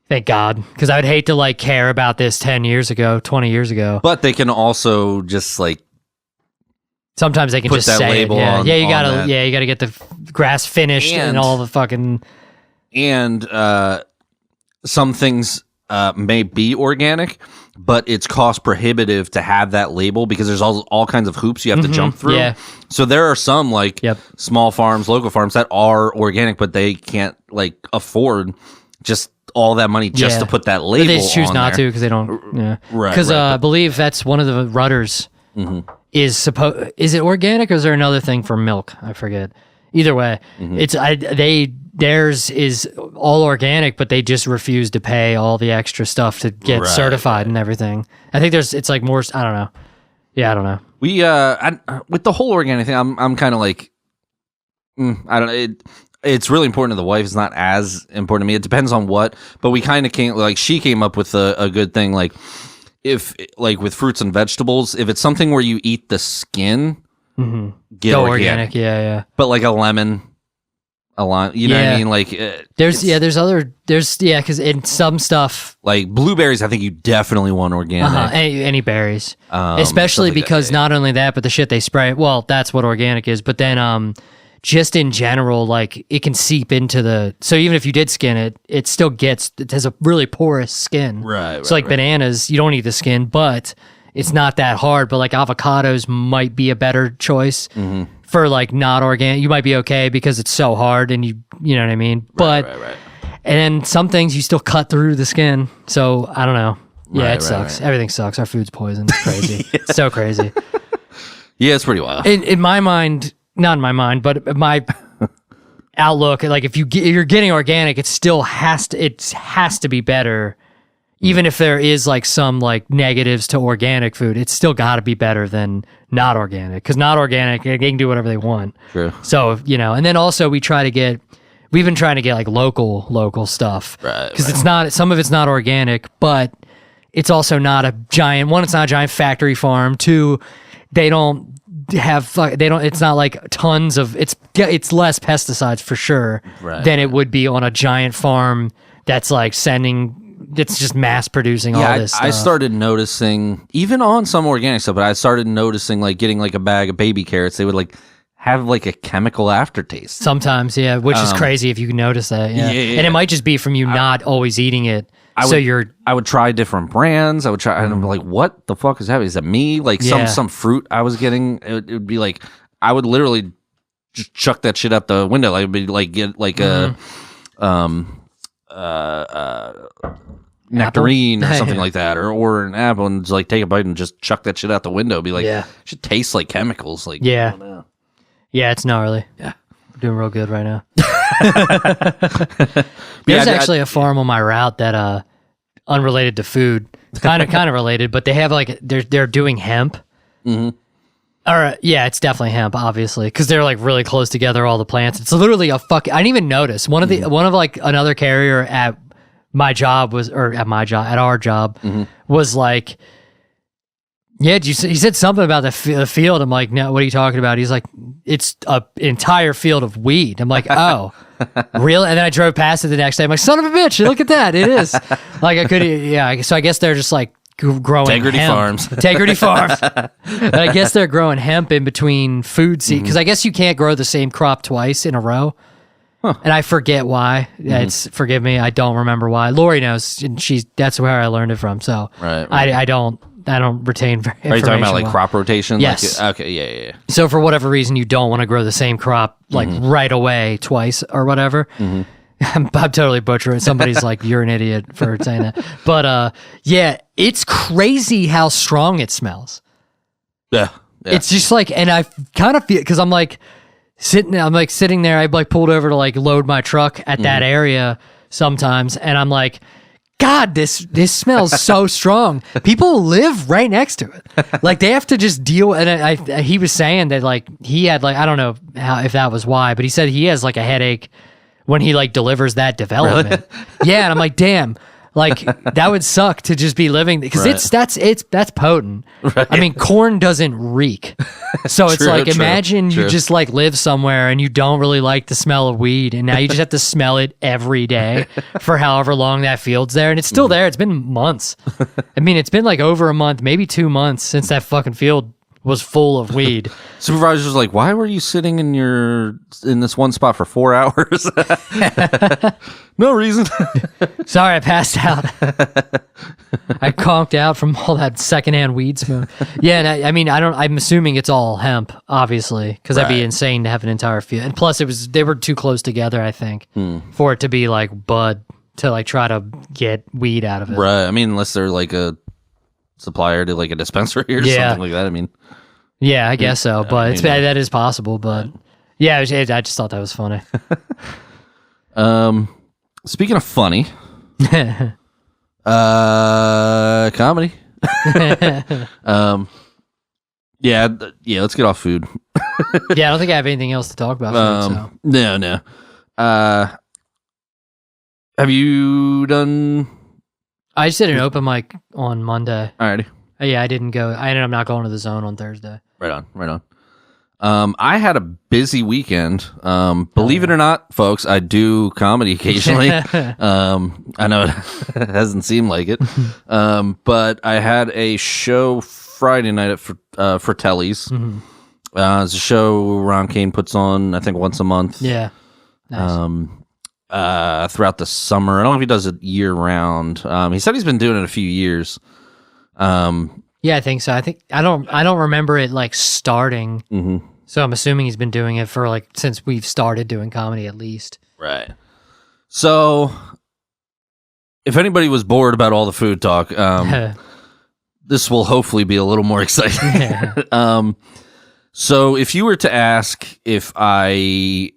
Thank God. Because I would hate to like care about this 10 years ago, 20 years ago. But they can also just like sometimes they can put just that say label it. Yeah. on, you on gotta get the grass finished and all the fucking some things may be organic, but it's cost prohibitive to have that label because there's all kinds of hoops you have to jump through. Yeah. So there are some like small farms, local farms that are organic, but they can't like afford just all that money just to put that label on. They just choose not to because they don't. Yeah. Right. Because I believe that's one of the rudders is it organic or is there another thing for milk? I forget. Either way, theirs is all organic, but they just refuse to pay all the extra stuff to get certified and everything. I think it's like more. I don't know. Yeah, I don't know. We with the whole organic thing, I'm kind of like, I don't know. It's really important to the wife. It's not as important to me. It depends on what, but we kind of she came up with a good thing. Like if like with fruits and vegetables, if it's something where you eat the skin, get organic. Yeah. But like a lemon, a lime, you know what I mean? Like because in some stuff like blueberries, I think you definitely want organic. Any berries, especially because not only that, but the shit they spray. Well, that's what organic is. But then just in general, like it can seep into so even if you did skin it, it has a really porous skin. Right. So like bananas, you don't eat the skin, but it's not that hard. But like avocados might be a better choice for like not organic. You might be okay because it's so hard and you know what I mean? But and then some things you still cut through the skin. So I don't know. Yeah, it sucks. Everything sucks. Our food's poison. It's crazy. It's so crazy. Yeah, it's pretty wild. In my mind, not in my mind, but my outlook, like if you're getting organic, it still has to be better. Even if there is like some like negatives to organic food, it's still got to be better than not organic. Because not organic, they can do whatever they want. True. So and then also we've been trying to get like local stuff. Right. Because it's not, some of it's not organic, but it's also not a giant, one, it's not a giant factory farm. Two, it's not like tons of, it's less pesticides for sure than it would be on a giant farm that's like it's just mass producing all this stuff. I started noticing, even on some organic stuff, but I started noticing like getting like a bag of baby carrots, they would like have like a chemical aftertaste. Sometimes, yeah, which is crazy if you can notice that. Yeah. And it might just be from you not always eating it. I would try different brands. I would try, and I'm like, what the fuck is happening? Is that me? Like some fruit I was getting, it would be like, I would literally just chuck that shit out the window. Like, it'd be like, get like a nectarine or something like that, or an apple, and just like take a bite and just chuck that shit out the window. Be like, it should taste like chemicals. Like, I don't know. Yeah, it's gnarly. Yeah. We're doing real good right now. There's actually a farm on my route that unrelated to food, kind of related, but they have like they're doing hemp. Mm-hmm. Or yeah, it's definitely hemp, obviously, because they're like really close together. All the plants. It's literally a I didn't even notice one of like another carrier at my job at our job was like. Yeah, he said something about the field. I'm like, no, what are you talking about? He's like, it's an entire field of weed. I'm like, oh, really? And then I drove past it the next day. I'm like, son of a bitch, look at that. It is. Like, I could, yeah. So I guess they're just like growing Integrity hemp. Farms. Integrity Farms. And I guess they're growing hemp in between food seeds. Because I guess you can't grow the same crop twice in a row. Huh. And I forget why. Forgive me, I don't remember why. Lori knows, and that's where I learned it from. So right. I don't retain information. Are you talking about like crop rotation? Yes. Like, okay, yeah. So for whatever reason, you don't want to grow the same crop like right away twice or whatever. I'm totally butchering it. Somebody's like, you're an idiot for saying that. But yeah, it's crazy how strong it smells. Yeah. It's just like, and I kind of feel, because I'm like sitting there, I like pulled over to like load my truck at that area sometimes, and I'm like, God, this smells so strong. People live right next to it. Like they have to just deal. And he was saying that like he had like, I don't know if that was why, but he said he has like a headache when he like delivers that development. Really? Yeah, and I'm like, damn, like that would suck to just be living because that's potent. Right. I mean, corn doesn't reek, so it's like imagine you just like live somewhere and you don't really like the smell of weed, and now you just have to smell it every day for however long that field's there, and it's still there. It's been months. I mean, it's been like over a month, maybe 2 months since that fucking field was full of weed. Supervisor was like, why were you sitting in this one spot for 4 hours? No reason. Sorry, I passed out. I conked out from all that secondhand weed smoke. Yeah, and I mean, I'm assuming it's all hemp, obviously, because that'd be insane to have an entire field. And plus, they were too close together, I think, for it to be like bud to like try to get weed out of it. Right. I mean, unless they're like a supplier to like a dispensary or something like that. I mean, yeah, I guess so, but that is possible. But yeah, I just thought that was funny. Speaking of funny, comedy. Yeah, let's get off food. Yeah, I don't think I have anything else to talk about. Food, so. No. Have you done? I just did an open mic on Monday. Alrighty. Yeah, I didn't go. I ended up not going to the Zone on Thursday. Right on. I had a busy weekend. Believe it or not, folks, I do comedy occasionally. I know it hasn't seemed like it. But I had a show Friday night at Fratelli's. It's a show Ron Kane puts on, I think, once a month. Yeah. Nice. Throughout the summer. I don't know if he does it year round. He said he's been doing it a few years. Yeah, I think so. I don't remember it like starting. Mm-hmm. So I'm assuming he's been doing it for like since we've started doing comedy at least. Right. So if anybody was bored about all the food talk, this will hopefully be a little more exciting. So if you were to ask if I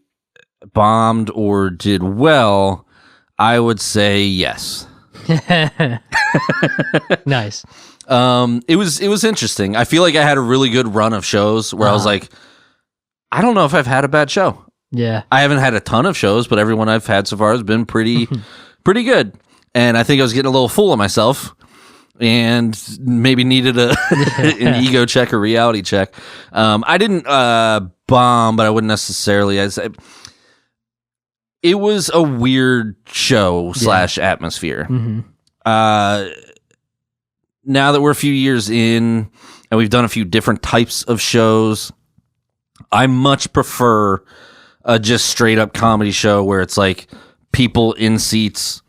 bombed or did well, I would say yes. Nice. It was interesting. I feel like I had a really good run of shows where I was like, I don't know if I've had a bad show. Yeah. I haven't had a ton of shows, but everyone I've had so far has been pretty good. And I think I was getting a little full of myself and maybe needed an ego check or reality check. I didn't bomb, but I wouldn't necessarily. It was a weird show / atmosphere. Mm-hmm. Now that we're a few years in and we've done a few different types of shows, I much prefer a just straight up comedy show where it's like people in seats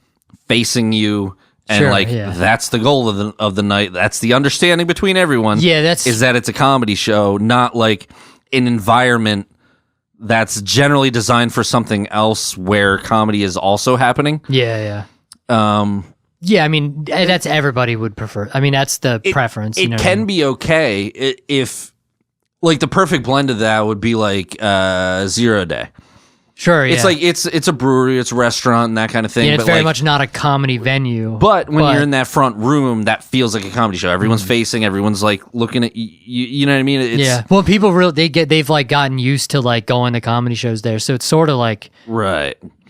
facing you and that's the goal of the night. That's the understanding between everyone. Yeah, is that it's a comedy show, not like an environment that's generally designed for something else where comedy is also happening. Yeah. Yeah, I mean, that's everybody would prefer. I mean, that's the preference. It can be okay if, like, the perfect blend of that would be like 0 Day. Sure, yeah. It's like it's a brewery, it's a restaurant, and that kind of thing. Yeah, it's but very like, much not a comedy venue. But when you're in that front room, that feels like a comedy show. Everyone's facing, everyone's like looking at you. You know what I mean? Yeah. Well, people really they've like gotten used to like going to comedy shows there, so it's sort of like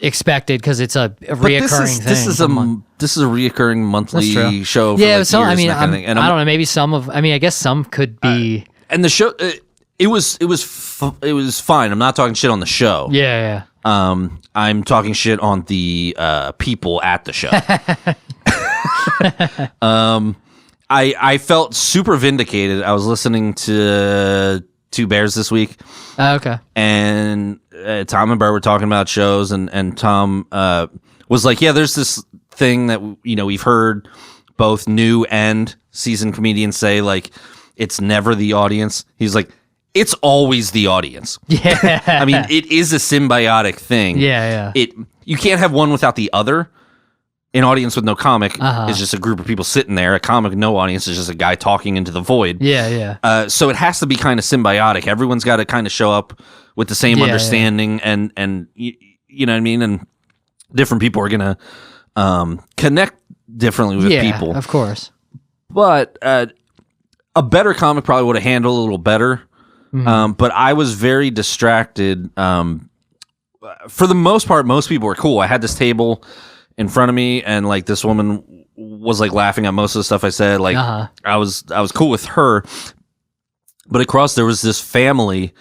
expected because it's a reoccurring thing. This is a reoccurring monthly show. For yeah, like years, I mean, kind of thing. And I don't know. Maybe some of. I mean, I guess some could be. And the show, it was fine. I'm not talking shit on the show. Yeah. I'm talking shit on the people at the show. I felt super vindicated. I was listening to Two Bears this week. Okay. And Tom and Bert were talking about shows, and Tom was like, yeah, there's this thing that, we've heard both new and seasoned comedians say, like, it's never the audience. He's like, it's always the audience. Yeah. I mean, it is a symbiotic thing. Yeah. You can't have one without the other. An audience with no comic is just a group of people sitting there. A comic with no audience is just a guy talking into the void. Yeah. So it has to be kind of symbiotic. Everyone's got to kind of show up with the same understanding, and you know what I mean? And different people are going to connect differently with people. Of course. But a better comic probably would have handled a little better. Mm-hmm. But I was very distracted. For the most part, most people were cool. I had this table in front of me, and like this woman was like laughing at most of the stuff I said. Like I was cool with her. But across there was this family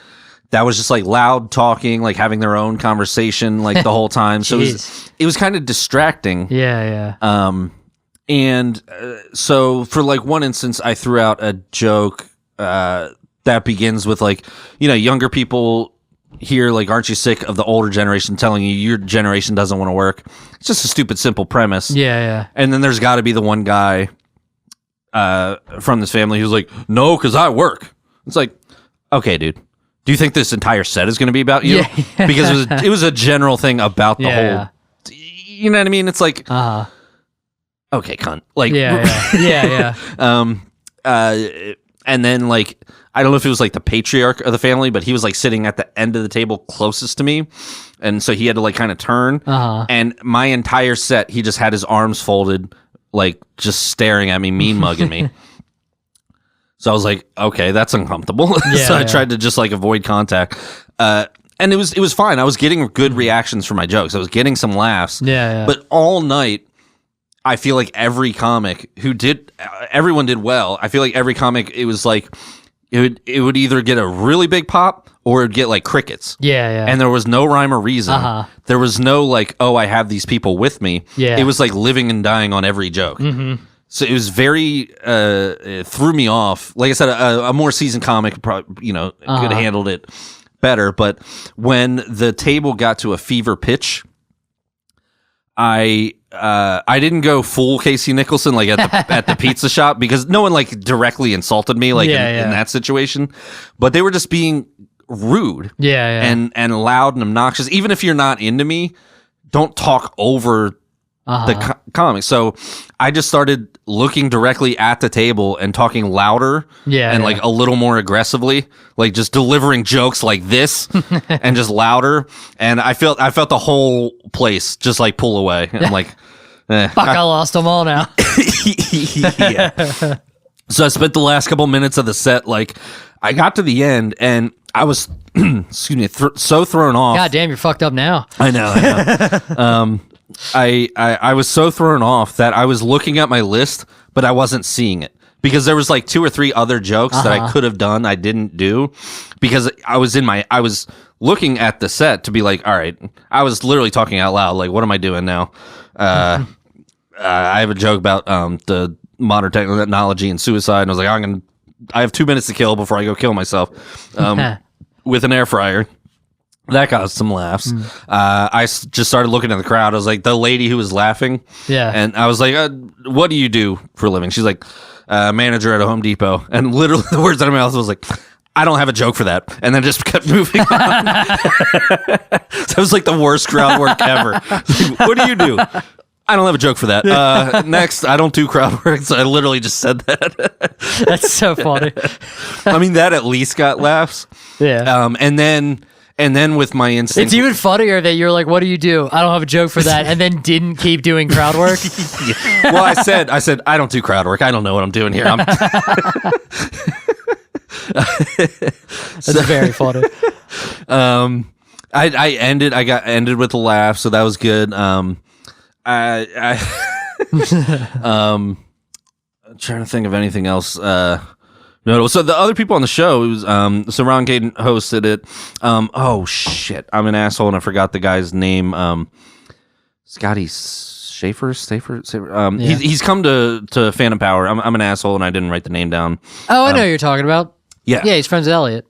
that was just like loud talking, like having their own conversation like the whole time. So it was kind of distracting. Yeah. And so for like one instance, I threw out a joke that begins with like, younger people here, like, aren't you sick of the older generation telling you your generation doesn't want to work? It's just a stupid, simple premise. Yeah. And then there's got to be the one guy from this family who's like, no, because I work. It's like, okay, dude. Do you think this entire set is going to be about you? Yeah. Because it was a general thing about the whole. You know what I mean? It's like, okay, cunt. Like, yeah. And then like, I don't know if it was like the patriarch of the family, but he was like sitting at the end of the table closest to me, and so he had to like kind of turn. And my entire set, he just had his arms folded, like just staring at me, mean mugging me. So I was like, okay, that's uncomfortable. So I tried to just like avoid contact. And it was fine. I was getting good reactions for my jokes. I was getting some laughs. Yeah. But all night, I feel like every comic everyone did well. I feel like every comic, it was like, it would either get a really big pop or it'd get like crickets. Yeah. And there was no rhyme or reason. There was no like, oh, I have these people with me. Yeah. It was like living and dying on every joke. Mm-hmm. So it was very it threw me off. Like I said, a more seasoned comic, probably, could have handled it better. But when the table got to a fever pitch, I didn't go full Casey Nicholson like at the pizza shop, because no one like directly insulted me in that situation, but they were just being rude, and loud and obnoxious. Even if you're not into me, don't talk over the comics. So I just started looking directly at the table and talking louder like a little more aggressively, like just delivering jokes like this and just louder. And I felt the whole place just like pull away. And I'm like, fuck, I lost them all now. Yeah. So I spent the last couple minutes of the set, like I got to the end and I was, excuse me, so thrown off. God damn, you're fucked up now. I know. I was so thrown off that I was looking at my list, but I wasn't seeing it, because there was like 2 or 3 other jokes that I could have done, I didn't do, because I was looking at the set to be like, all right, I was literally talking out loud, like, what am I doing now? I have a joke about the modern technology and suicide, and I was like, I have 2 minutes to kill before I go kill myself with an air fryer. That got some laughs. I just started looking at the crowd. I was like, the lady who was laughing. Yeah. And I was like, what do you do for a living? She's like, manager at a Home Depot. And literally the words out of my mouth was like, I don't have a joke for that. And then just kept moving on. That was like the worst crowd work ever. Like, what do you do? I don't have a joke for that. Next, I don't do crowd work. So I literally just said that. That's so funny. I mean, that at least got laughs. Yeah. And then with my instinct, it's even funnier that you're like, what do you do? I don't have a joke for that. And then didn't keep doing crowd work. Yeah. Well, I said, I don't do crowd work. I don't know what I'm doing here. That's very funny. I got ended with a laugh. So that was good. I'm trying to think of anything else. No, so the other people on the show, it was so Ron Caden hosted it. Oh shit, I'm an asshole and I forgot the guy's name. Scotty Schaefer. He's come to Phantom Power. I'm an asshole and I didn't write the name down. Oh, I know who you're talking about. Yeah, he's friends with Elliot.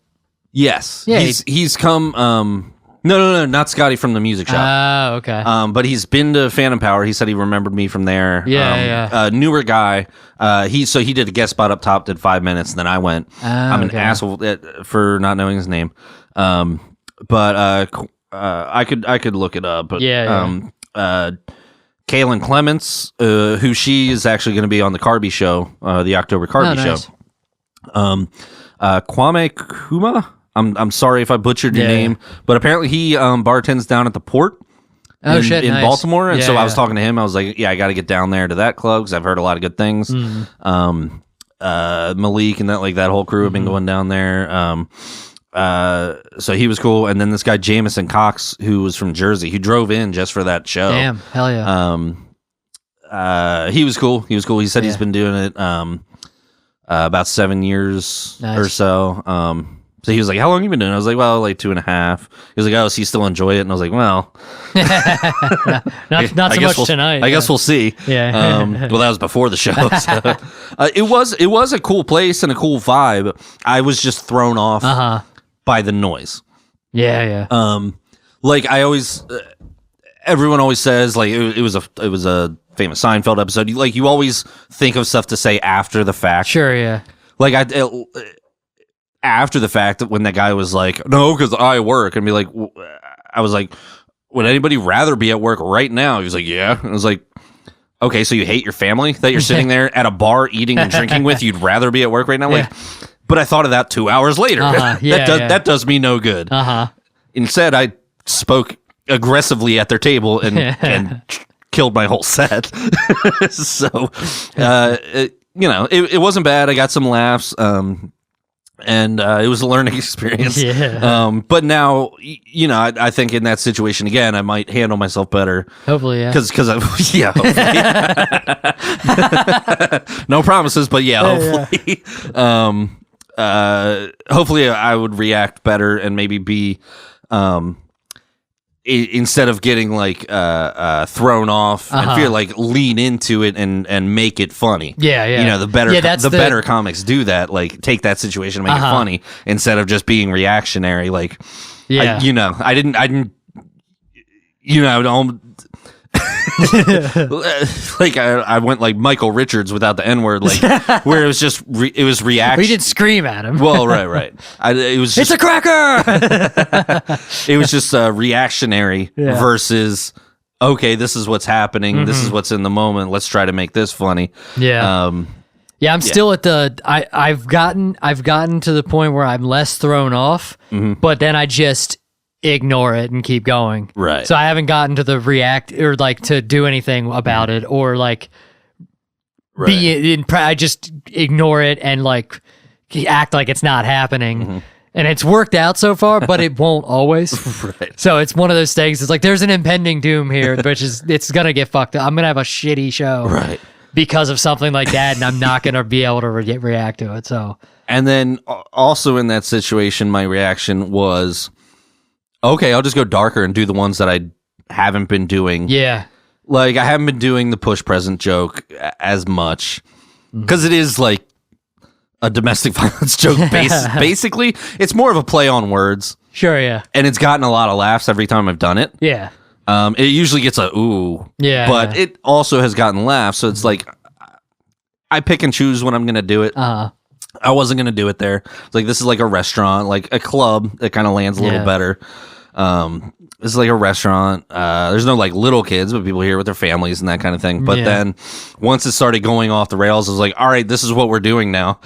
Yes, yeah, he's come. No, not Scotty from the music shop. Oh, okay. But he's been to Phantom Power. He said he remembered me from there. Yeah. Newer guy. He did a guest spot up top, did 5 minutes, and then I went. I'm an asshole for not knowing his name. But I could look it up. But Kaylin Clements, who she is actually going to be on the Carby show, the October Carby show. Kwame Kuma. I'm sorry if I butchered your name, but apparently he bartends down at the Port in Baltimore, and so I was talking to him. I was like, I got to get down there to that club because I've heard a lot of good things. Malik and that whole crew have been going down there. So he was cool, and then this guy Jameson Cox, who was from Jersey, who drove in just for that show. Damn, hell yeah. He was cool. He said he's been doing it about 7 years or so. So he was like, how long have you been doing it? I was like, well, like 2.5. He was like, oh, so you still enjoy it? And I was like, well. not so much tonight. I guess we'll see. Yeah. Well, that was before the show. So. It was a cool place and a cool vibe. I was just thrown off by the noise. Yeah. Like I always, everyone always says, like it was a famous Seinfeld episode. You always think of stuff to say after the fact. Sure, yeah. Like after the fact, when that guy was like, no, because I work, and be like, I was like, would anybody rather be at work right now? He was like, yeah. And I was like, okay, so you hate your family that you're sitting there at a bar eating and drinking with? You'd rather be at work right now? Like, but I thought of that 2 hours later. That does me no good. Instead, I spoke aggressively at their table and killed my whole set. So, it wasn't bad. I got some laughs. And it was a learning experience. Yeah. But now, I think in that situation again, I might handle myself better. Hopefully, yeah. Because hopefully. No promises, but hopefully. Hopefully I would react better and maybe be instead of getting like thrown off and feel like lean into it and make it funny. Yeah, yeah. You know, the better that's better comics do that. Like take that situation and make it funny instead of just being reactionary. Like, I didn't. You know, like I went like Michael Richards without the N-word, like where it was just it was reaction. We didn't scream at him. Well, right. It was just, it's a cracker. it was just reactionary versus okay, this is what's happening. This is what's in the moment. Let's try to make this funny. Yeah. Yeah, I'm still at the. I've gotten to the point where I'm less thrown off, but then I just ignore it and keep going. Right. So I haven't gotten to the react or like to do anything about it or like be in. I just ignore it and like act like it's not happening. And it's worked out so far, but it won't always. Right. So it's one of those things. It's like there's an impending doom here, which is it's gonna get fucked up. I'm gonna have a shitty show. Right. Because of something like that, and I'm not going to be able to react to it. So, and then also in that situation, my reaction was, okay, I'll just go darker and do the ones that I haven't been doing. Yeah, like I haven't been doing the push present joke as much because it is like a domestic violence joke. Basically, it's more of a play on words. Sure, yeah, and it's gotten a lot of laughs every time I've done it. Yeah. It usually gets a ooh, but yeah. it also has gotten laughs. So it's like I pick and choose when I'm going to do it. I wasn't going to do it there. It's like this is like a restaurant, like a club that kind of lands a little better. This is like a restaurant. There's no like little kids, but people here with their families and that kind of thing. But then once it started going off the rails, I was like, all right, this is what we're doing now.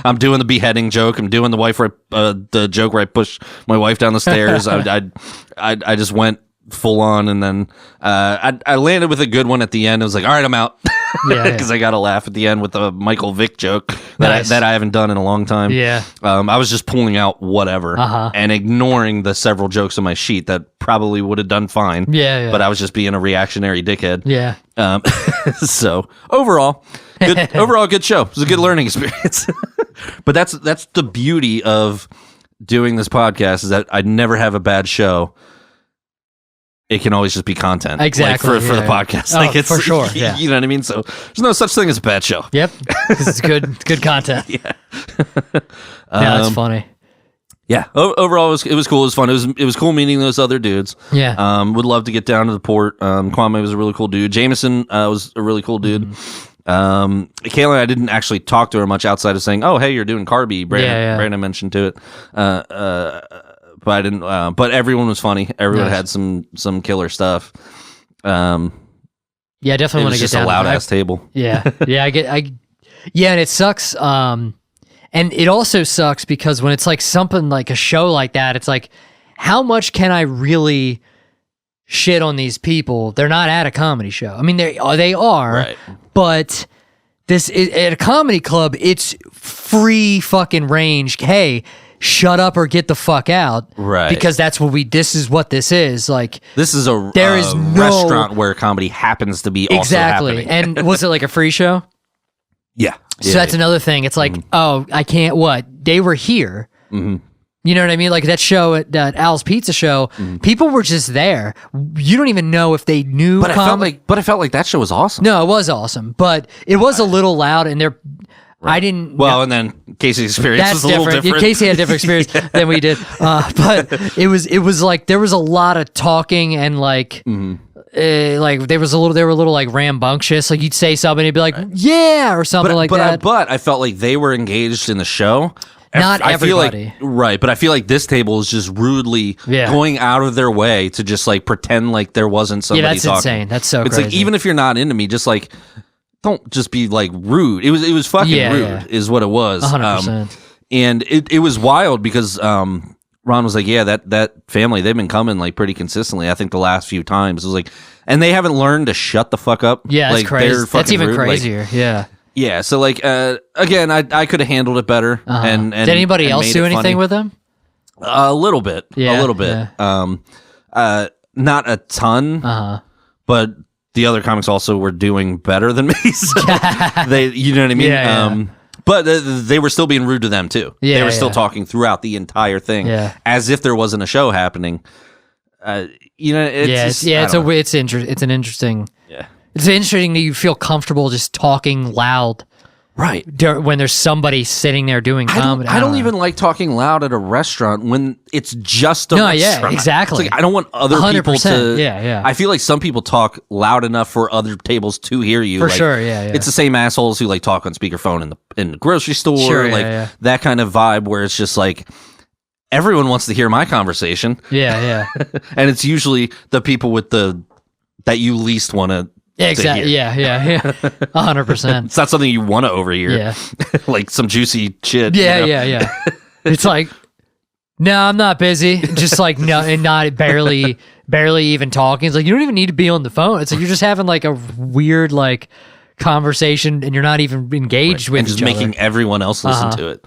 I'm doing the beheading joke. I'm doing the the joke where I push my wife down the stairs. I just went full on, and then I landed with a good one at the end. I was like, all right, I'm out. Because I got a laugh at the end with the Michael Vick joke that I haven't done in a long time. Yeah. I was just pulling out whatever and ignoring the several jokes on my sheet that probably would have done fine. Yeah. But I was just being a reactionary dickhead. Yeah. So overall, good show. It was a good learning experience. But that's the beauty of doing this podcast is that I never have a bad show. It can always just be content. Exactly. Like for the podcast. Oh, like it's for sure. Yeah. You know what I mean? So there's no such thing as a bad show. Yep. Because it's good content. Yeah. That's funny. Yeah. Overall, it was cool. It was fun. It was cool meeting those other dudes. Yeah. Would love to get down to the port. Kwame was a really cool dude. Jameson was a really cool dude. Kayla, I didn't actually talk to her much outside of saying, "Oh, hey, you're doing Carby." Brandon mentioned to it. But I didn't. But everyone was funny. Everyone had some killer stuff. Yeah, I definitely want to get just down. A loud ass table. Yeah, yeah, and it sucks. And it also sucks because when it's like something like a show like that, it's like, how much can I really shit on these people? They're not at a comedy show. I mean, they are, right. But this at a comedy club, it's free fucking range. Hey, shut up or get the fuck out. Right. Because this is what this is. Like, this is a restaurant where comedy happens to be also happening. And was it like a free show? Yeah. So that's another thing. It's like, oh, I can't, they were here. Mm-hmm. You know what I mean? Like that show at Al's Pizza Show, people were just there. You don't even know if they knew. But I felt like that show was awesome. No, it was awesome, but it was a little loud, and they're. Right. I didn't. Well, and then Casey's experience was a little different. Casey had a different experience than we did, but it was like there was a lot of talking and like. Like they were a little like rambunctious. Like you'd say something, and you'd be like, "Yeah," or something like that. But I felt like they were engaged in the show. Not I everybody, feel like, right? But I feel like this table is just rudely going out of their way to just like pretend like there wasn't somebody. Yeah, that's talking. insane. That's so. It's crazy. like even if you're not into me, just like don't just be like rude. It was fucking rude, is what it was. 100%. And it was wild because Ron was like, yeah, that family, they've been coming like pretty consistently. I think the last few times it was like, and they haven't learned to shut the fuck up. Yeah, like, it's crazy. They're That's even rude. crazier. Like, yeah. Yeah. So like, again, I could have handled it better. And did anybody else do anything with them? A little bit. Yeah, a little bit. Yeah. Not a ton. But the other comics also were doing better than me. So they, you know what I mean? Yeah. But they were still being rude to them too. Yeah, they were still talking throughout the entire thing, Yeah. as if there wasn't a show happening. you know, it's yeah, just, yeah. I don't know. It's an interesting. Yeah. It's interesting that you feel comfortable just talking loud Right. when there's somebody sitting there doing comedy. I don't know. even like talking loud at a restaurant when it's just a No, restaurant. yeah, exactly. It's like, I don't want other people 100%, to. yeah. I feel like some people talk loud enough for other tables to hear you. For like, sure, yeah. It's the same assholes who like talk on speakerphone in the grocery store, Sure, yeah, like yeah. that kind of vibe where it's just like everyone wants to hear my conversation, Yeah. and it's usually the people with that you least want to. Yeah, exactly. hear. Yeah. 100%. It's not something you want to overhear. Yeah. Like some juicy shit. Yeah, you know? yeah. It's like, no, I'm not busy. Just like no, and not barely even talking. It's like you don't even need to be on the phone. It's like you're just having like a weird like conversation, and you're not even engaged with and just each making other. everyone else listen to it.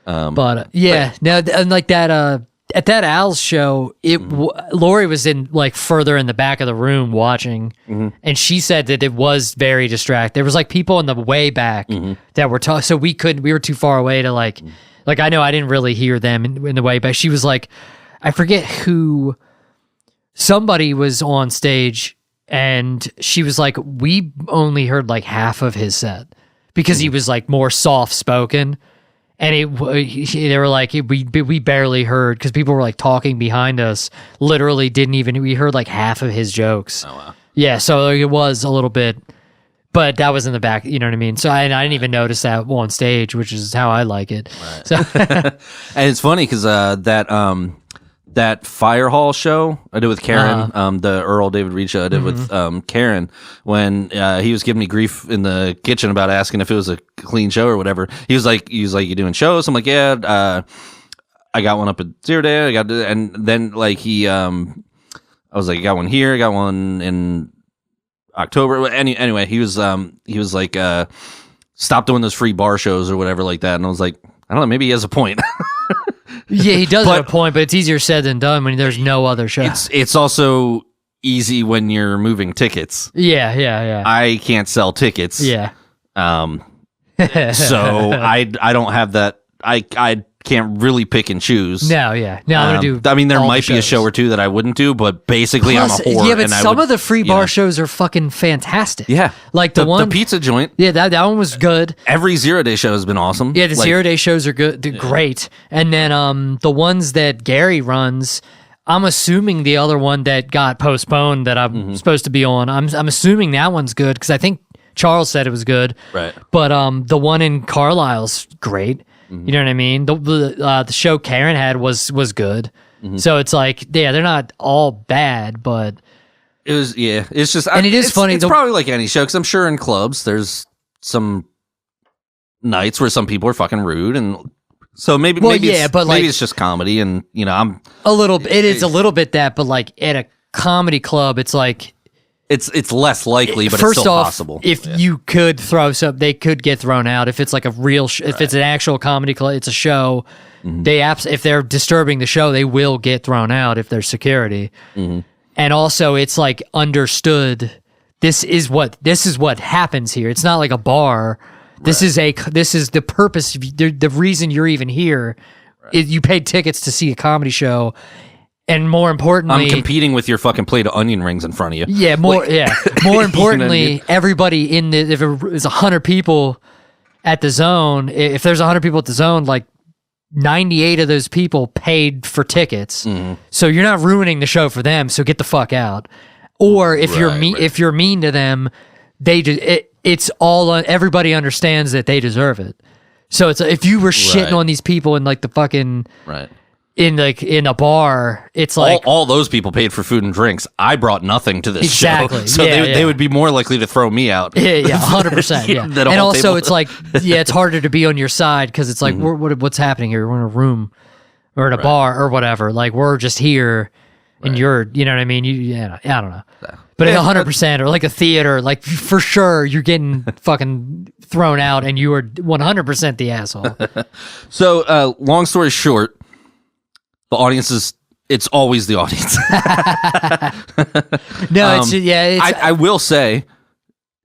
But no, and like that. At that Al's show, Lori was in like further in the back of the room watching, and she said that it was very distracting. There was like people in the way back that were talking, so we were too far away to like I know I didn't really hear them in the way back. She was like, I forget who, somebody was on stage, and she was like, we only heard like half of his set because he was like more soft spoken. And they were like, we barely heard because people were like talking behind us. Literally we heard like half of his jokes. Oh, wow. Yeah, so it was a little bit, but that was in the back, you know what I mean? So I didn't even notice that on stage, which is how I like it. Right. So And it's funny because that Fire Hall show I did with Karen, the Earl David Reed show I did with Karen, when he was giving me grief in the kitchen about asking if it was a clean show or whatever. He was like, you doing shows? I'm like, yeah, I got one up at Zero Day. And then like I was like, I got one here, I got one in October. Anyway, he was like, stop doing those free bar shows or whatever like that. And I was like, I don't know, maybe he has a point. yeah, he does have a point, but it's easier said than done when there's no other show. It's also easy when you're moving tickets. Yeah. I can't sell tickets. Yeah. So I don't have that. I can't really pick and choose. No, I'm gonna do. I mean, there all might the be a shows. show or two that I wouldn't do, but basically, Plus, I'm a whore. yeah, but and some of the free bar shows are fucking fantastic. Yeah, like the one, the pizza joint. Yeah, that one was good. Every Zero Day show has been awesome. Yeah, the 0 Day shows are good. They're great. And then the ones that Gary runs, I'm assuming the other one that got postponed that I'm supposed to be on, I'm assuming that one's good because I think Charles said it was good. Right. But the one in Carlisle's great. You know what I mean? The show Karen had was good. So it's like, yeah, they're not all bad, but It was, yeah. It's just, And it is funny, It's probably like any show because I'm sure in clubs there's some nights where some people are fucking rude, and so maybe Well, maybe yeah, it's, but, like- maybe it's just comedy, and you know I'm a little. It is a little bit that, but like at a comedy club, it's like. it's less likely, but First it's still off, possible. if you could throw some, they could get thrown out. If it's like a real, if it's an actual comedy club, it's a show. If they're disturbing the show, they will get thrown out if there's security. And also, it's like understood. This is what happens here. It's not like a bar. This is the purpose. The reason you're even here. Is you paid tickets to see a comedy show. And more importantly, I'm competing with your fucking plate of onion rings in front of you. Yeah, more importantly, mean? everybody if it was 100 people at the zone, if there's 100 people at the zone, like 98 of those people paid for tickets. So you're not ruining the show for them, so get the fuck out. Or if you're mean to them, it's all everybody understands that they deserve it. So it's if you were shitting on these people in like the fucking in a bar, it's like all those people paid for food and drinks. I brought nothing to this Exactly. show, so Yeah, they would be more likely to throw me out. Yeah, 100%. Yeah, Than a and whole also table. it's like, yeah, it's harder to be on your side because it's like, what's happening here? We're in a room or in a bar or whatever. Like we're just here, and you're, you know what I mean? I don't know. But 100% or like a theater, like for sure you're getting fucking thrown out, and you are 100% the asshole. So, long story short, the audience it's always the audience. No, I will say,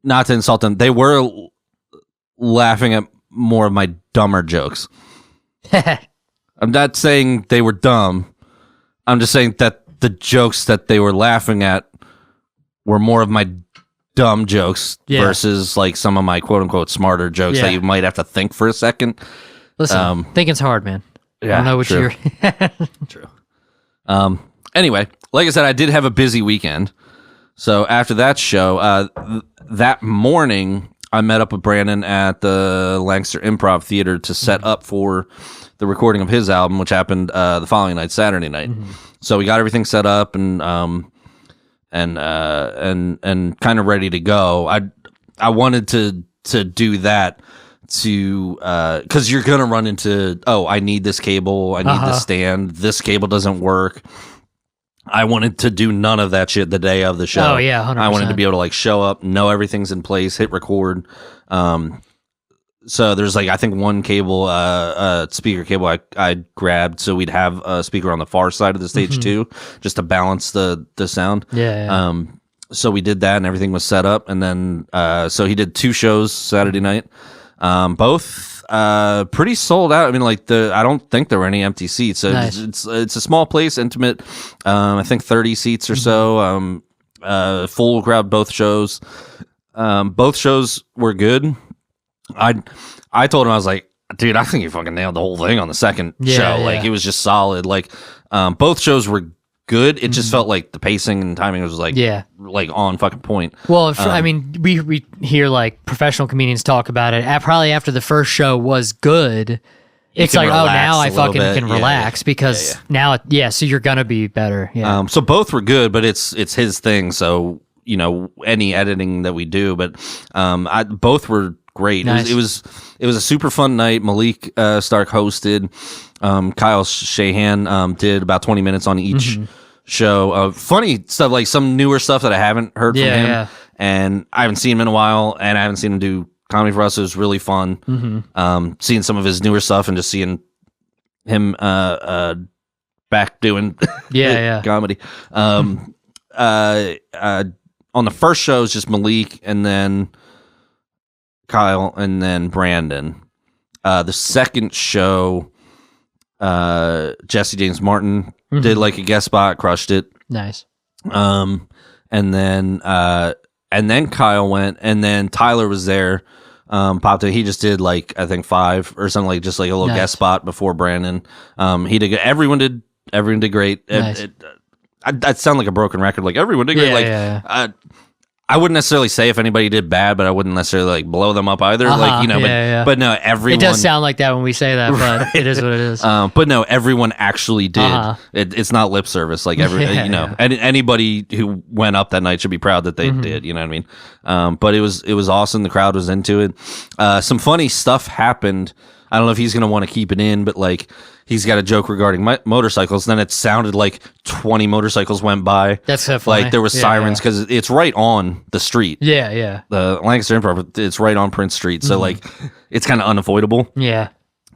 not to insult them, they were laughing at more of my dumber jokes. I'm not saying they were dumb. I'm just saying that the jokes that they were laughing at were more of my dumb jokes versus like some of my quote unquote smarter jokes that you might have to think for a second. Listen, thinking's hard, man. Yeah, I don't know what true. True. Anyway, like I said, I did have a busy weekend. So after that show, that morning, I met up with Brandon at the Lancaster Improv Theater to set up for the recording of his album, which happened the following night, Saturday night. So we got everything set up and kind of ready to go. I wanted to do that because you're gonna run into, I need this cable, I need this stand, this cable doesn't work. I wanted to do none of that shit the day of the show. Oh yeah, 100%. I wanted to be able to like show up, know everything's in place, hit record. So there's like, I think one cable, speaker cable I grabbed so we'd have a speaker on the far side of the stage too, just to balance the sound. Yeah. So we did that and everything was set up. And then, so he did 2 shows Saturday night, both pretty sold out. I mean, like I don't think there were any empty seats. So Nice. it's a small place, intimate. I think 30 seats or so. Full crowd both shows. Both shows were good. I told him, I was like, dude, I think you fucking nailed the whole thing on the second show. Like it was just solid. Like both shows were good. It just felt like the pacing and timing was like on fucking point. Well, I mean, we hear like professional comedians talk about it. Probably after the first show was good, it's like, oh, now I fucking can relax because now, so you're gonna be better. Yeah. So both were good, but it's his thing. So you know, any editing that we do, but both were great. Nice. It was a super fun night. Malik Stark hosted. Kyle Shahan did about 20 minutes on each show. Funny stuff, like some newer stuff that I haven't heard from him, and I haven't seen him in a while, and I haven't seen him do comedy for us. It was really fun. Seeing some of his newer stuff and just seeing him back doing comedy. On the first show, it's just Malik, and then Kyle, and then Brandon. The second show, Jesse James Martin did like a guest spot, crushed it. Nice. And then Kyle went, and then Tyler was there. Popped in. He just did like, I think 5 or something, like just like a little guest spot before Brandon. He did good. Everyone did great. Nice. I'd sound like a broken record. Like everyone did great. I wouldn't necessarily say if anybody did bad, but I wouldn't necessarily like blow them up either. Like, you know, but no, everyone. It does sound like that when we say that, but it is what it is. But no, everyone actually did. It's not lip service. Like you know, anybody who went up that night should be proud that they did. You know what I mean? But it was awesome. The crowd was into it. Some funny stuff happened. I don't know if he's going to want to keep it in, but like he's got a joke regarding motorcycles. Then it sounded like 20 motorcycles went by. That's so funny. Like there was sirens because it's right on the street. Yeah. The Lancaster Improv, it's right on Prince Street. So like it's kind of unavoidable. Yeah.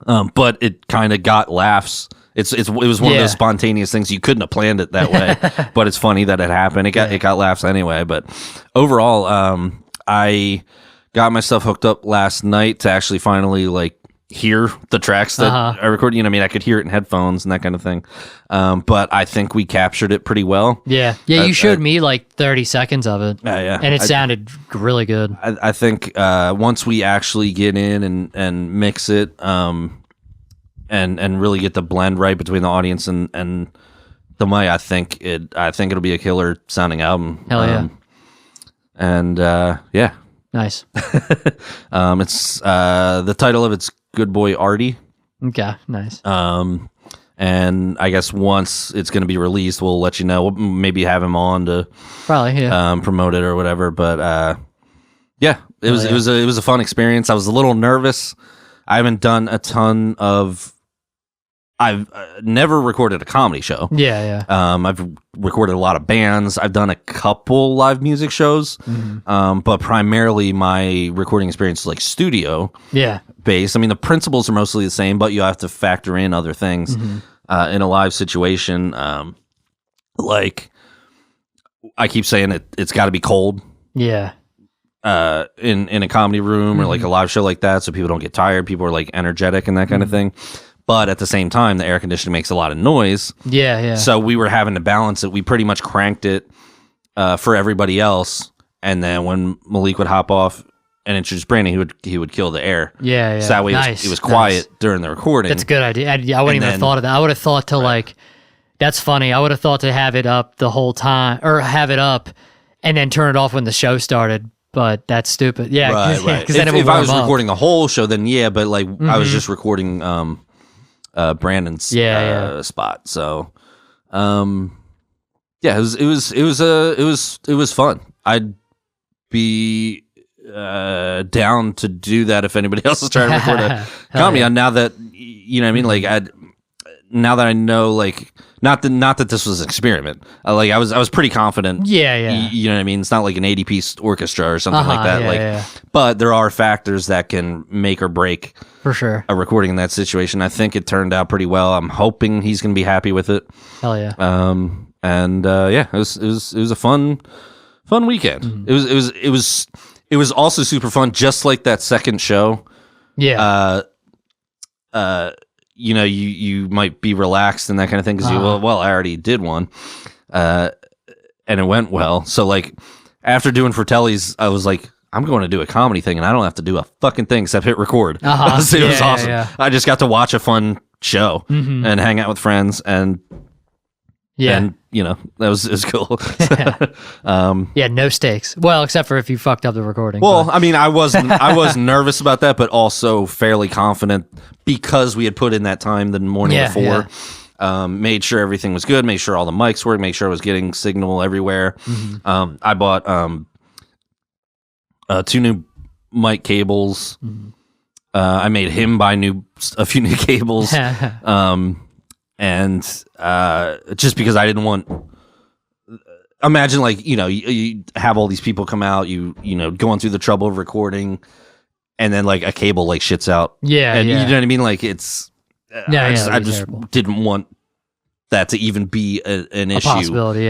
But it kind of got laughs. It was one of those spontaneous things. You couldn't have planned it that way, but it's funny that it happened. It got laughs anyway. But overall, I got myself hooked up last night to actually finally like hear the tracks that I recorded. You know what I mean? I could hear it in headphones and that kind of thing. But I think we captured it pretty well. Yeah. You showed me like 30 seconds of it. And it sounded really good. I think once we actually get in and mix it and really get the blend right between the audience and the mic, I think it'll be a killer sounding album. Hell yeah. And Nice. It's the title of it's Good Boy Artie. Okay, nice. And I guess once it's going to be released, we'll let you know. We'll maybe have him on to probably promote it or whatever. But it was a fun experience. I was a little nervous. I haven't done a ton of. I've never recorded a comedy show. Yeah. I've recorded a lot of bands. I've done a couple live music shows, but primarily my recording experience is like studio based. I mean, the principles are mostly the same, but you have to factor in other things in a live situation. Like I keep saying, it's got to be cold. Yeah. In a comedy room or like a live show like that, so people don't get tired. People are like energetic and that kind of thing. but at the same time, the air conditioning makes a lot of noise. Yeah. So we were having to balance it. We pretty much cranked it for everybody else, and then when Malik would hop off and introduce Brandon, he would kill the air. Yeah. So that way it was quiet during the recording. That's a good idea. I wouldn't even have thought of that. I would have thought to like, that's funny. I would have thought to have it up the whole time, or have it up and then turn it off when the show started. But that's stupid. Yeah, right. Because then if I was recording the whole show, then yeah. But like I was just recording Brandon's spot. So yeah, it was fun. I'd be down to do that if anybody else is trying to record a comedy. Yeah. Now that you know what I mean, like now that I know, like not that this was an experiment. Like I was pretty confident. Yeah. You know what I mean? It's not like an 80-piece orchestra or something like that. But there are factors that can make or break for sure a recording in that situation. I think it turned out pretty well. I'm hoping he's going to be happy with it. Hell yeah. It was a fun weekend. Mm-hmm. It was also super fun, just like that second show. Yeah. You know, you might be relaxed and that kind of thing because well, I already did one, and it went well. So like after doing Fratelli's, I was like, I'm going to do a comedy thing, and I don't have to do a fucking thing except hit record. It was awesome. Yeah. I just got to watch a fun show and hang out with friends, and you know, it was cool. No stakes. Well, except for if you fucked up the recording. Well, I mean, I was nervous about that, but also fairly confident because we had put in that time the morning before. Yeah. Made sure everything was good, made sure all the mics worked, made sure I was getting signal everywhere. Mm-hmm. I bought 2 new mic cables. Mm-hmm. I made him buy a few new cables. And just because I didn't want, imagine like, you know, you have all these people come out, you know, going through the trouble of recording, and then like a cable like shits out. And you know what I mean? Like it's, I just didn't want that to even be an issue. Possibility,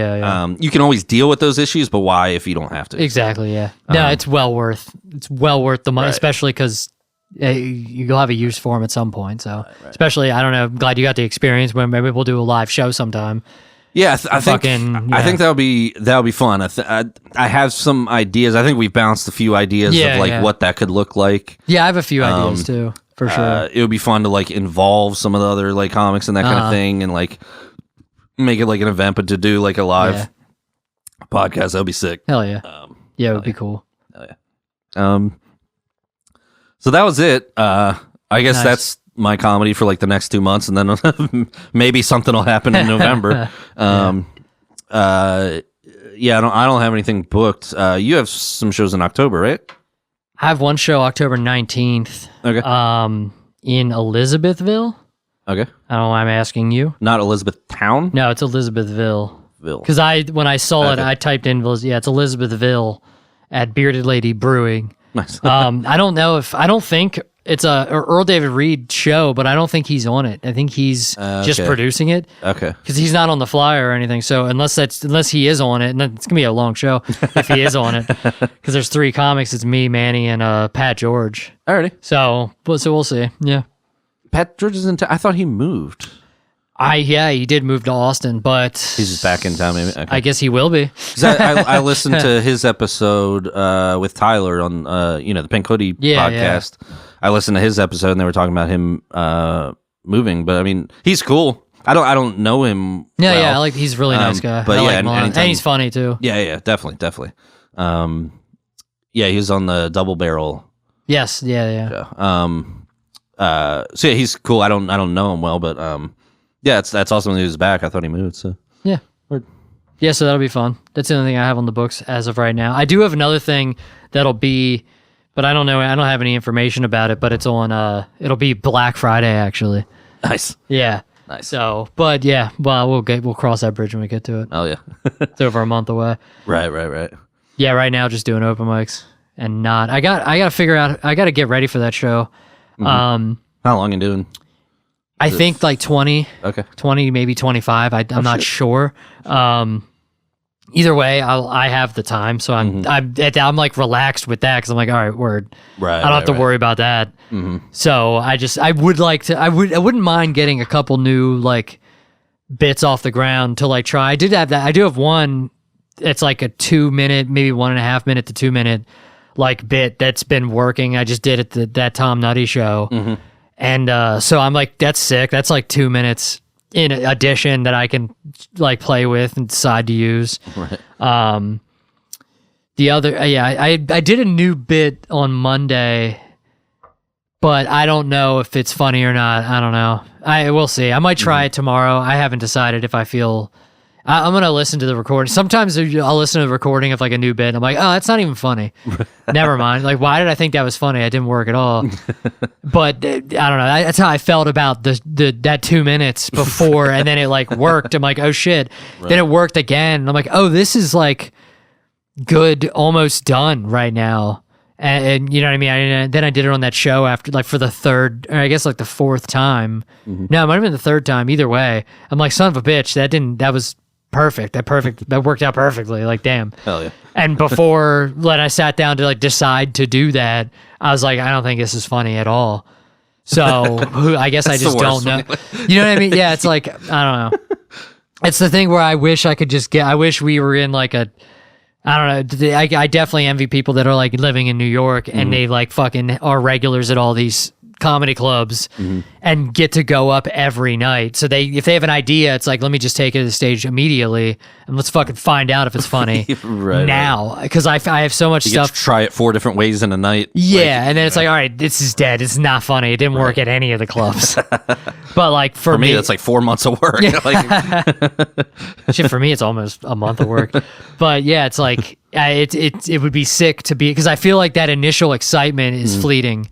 you can always deal with those issues, but why if you don't have to? Exactly, yeah. No, it's well worth the money, especially because you'll have a use for them at some point. So, especially, I don't know. I'm glad you got the experience. When maybe we'll do a live show sometime. Yeah, I think that'll be fun. I have some ideas. I think we've bounced a few ideas of like what that could look like. Yeah, I have a few ideas too, for sure. It would be fun to like involve some of the other like comics and that kind of thing, and like make it like an event, but to do like a live podcast, that would be sick. Hell yeah. It would be cool. Hell yeah. So that was it. I guess that's my comedy for like the next 2 months, and then maybe something will happen in November. I don't have anything booked. You have some shows in October, right? I have one show October 19th. Okay. In Elizabethville. Okay. I don't know why I'm asking you. Not Elizabethtown? No, it's Elizabethville. Because when I saw it, I typed in, it's Elizabethville at Bearded Lady Brewing. Nice. I don't think it's a Earl David Reed show, but I don't think he's on it. I think he's just producing it. Okay. Because he's not on the flyer or anything. So unless he is on it, and it's gonna be a long show if he is on it. Because there's 3 comics. It's me, Manny, and Pat George. Alrighty. So we'll see. Yeah. Pat George is in town. I thought he moved. He did move to Austin, but he's just back in town. Maybe. Okay. I guess he will be. I listened to his episode with Tyler on the Pink Hoodie podcast. Yeah. I listened to his episode, and they were talking about him moving. But I mean, he's cool. I don't know him. Yeah, well. He's a really nice guy. But and he's funny too. Yeah, definitely. He was on the Double Barrel. Yes, yeah. Show. So he's cool. I don't know him well, but that's awesome that he was back. I thought he moved. So yeah. Yeah, so that'll be fun. That's the only thing I have on the books as of right now. I do have another thing that'll be, but I don't know. I don't have any information about it. But it's on. It'll be Black Friday actually. Nice. Yeah. Nice. So, but yeah, well, we'll cross that bridge when we get to it. Oh yeah. It's over a month away. Right. Yeah, right now just doing open mics and not. I got to figure out. I got to get ready for that show. Mm-hmm. How long you doing? I think like 20. Okay. 20, maybe 25. I'm not sure. either way, I have the time, so I'm like relaxed with that because I'm like, all right, word. Right. I don't have to worry about that. So I would like to. I wouldn't mind getting a couple new like bits off the ground to like try. I did have that. I do have one. It's like a 2 minute, maybe 1.5 minute to 2 minute like bit that's been working. I just did it that Tom Nutty show, and so I'm like, that's sick. That's like 2 minutes in addition that I can like play with and decide to use. Right. The other, I did a new bit on Monday, but I don't know if it's funny or not. I don't know. We'll see. I might try it tomorrow. I haven't decided if I feel. I'm gonna listen to the recording. Sometimes I'll listen to the recording of like a new bit. And I'm like, oh, that's not even funny. Never mind. Like, why did I think that was funny? It didn't work at all. But I don't know. That's how I felt about that 2 minutes before, and then it like worked. I'm like, oh shit. Right. Then it worked again. And I'm like, oh, this is like good, almost done right now. And you know what I mean? Then I did it on that show after, like, for the third, or I guess like the fourth time. No, it might have been the third time. Either way, I'm like, son of a bitch. That was perfect. That worked out perfectly. Like, damn. Hell yeah. And before when I sat down to like decide to do that, I was like, I don't think this is funny at all. So I guess I just don't know. You know what I mean? Yeah, it's like, I don't know. It's the thing where I wish I could just I wish we were in like a, I don't know. I definitely envy people that are like living in New York and they like fucking are regulars at all these comedy clubs and get to go up every night. So if they have an idea, it's like, let me just take it to the stage immediately and let's fucking find out if it's funny now. Because I have so much stuff. Get to try it 4 different ways in a night. Yeah, and then it's like, all right, this is dead. It's not funny. It didn't work at any of the clubs. But like for me, that's like 4 months of work. Shit, for me, it's almost a month of work. But yeah, it's like it would be sick to be, because I feel like that initial excitement is fleeting.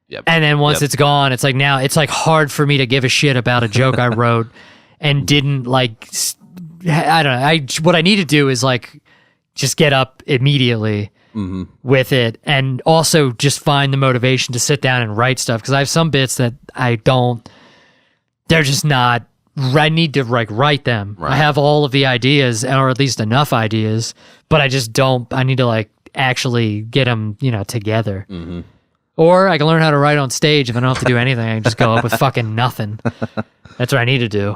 Yep. And then once it's gone, it's like now it's like hard for me to give a shit about a joke I wrote and didn't like. I don't know. What I need to do is like just get up immediately with it, and also just find the motivation to sit down and write stuff, because I have some bits that I don't. They're just not. I need to like write them. Right. I have all of the ideas, or at least enough ideas, but I just don't. I need to like actually get them, together. Or I can learn how to write on stage. If I don't have to do anything, I can just go up with fucking nothing. That's what I need to do.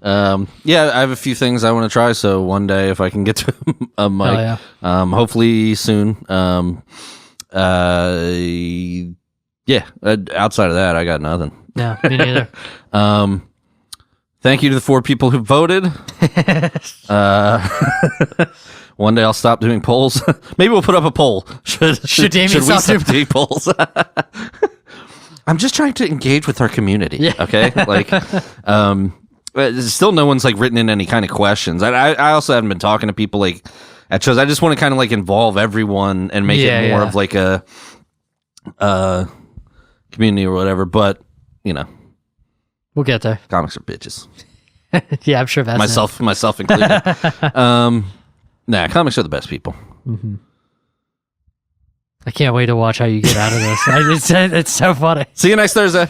Yeah, I have a few things I want to try. So one day, if I can get to a mic, hopefully soon. Outside of that, I got nothing. No, me neither. Thank you to the 4 people who voted. One day I'll stop doing polls. Maybe we'll put up a poll. Should Damian stop doing polls? I'm just trying to engage with our community. Yeah. Okay, like, still no one's like written in any kind of questions. I also haven't been talking to people like at shows. I just want to kind of like involve everyone and make it more of like a community or whatever. But we'll get there. Comics are bitches. Yeah, I'm sure that's myself included. Nah, comics are the best people. I can't wait to watch how you get out of this. It's so funny. See you next Thursday.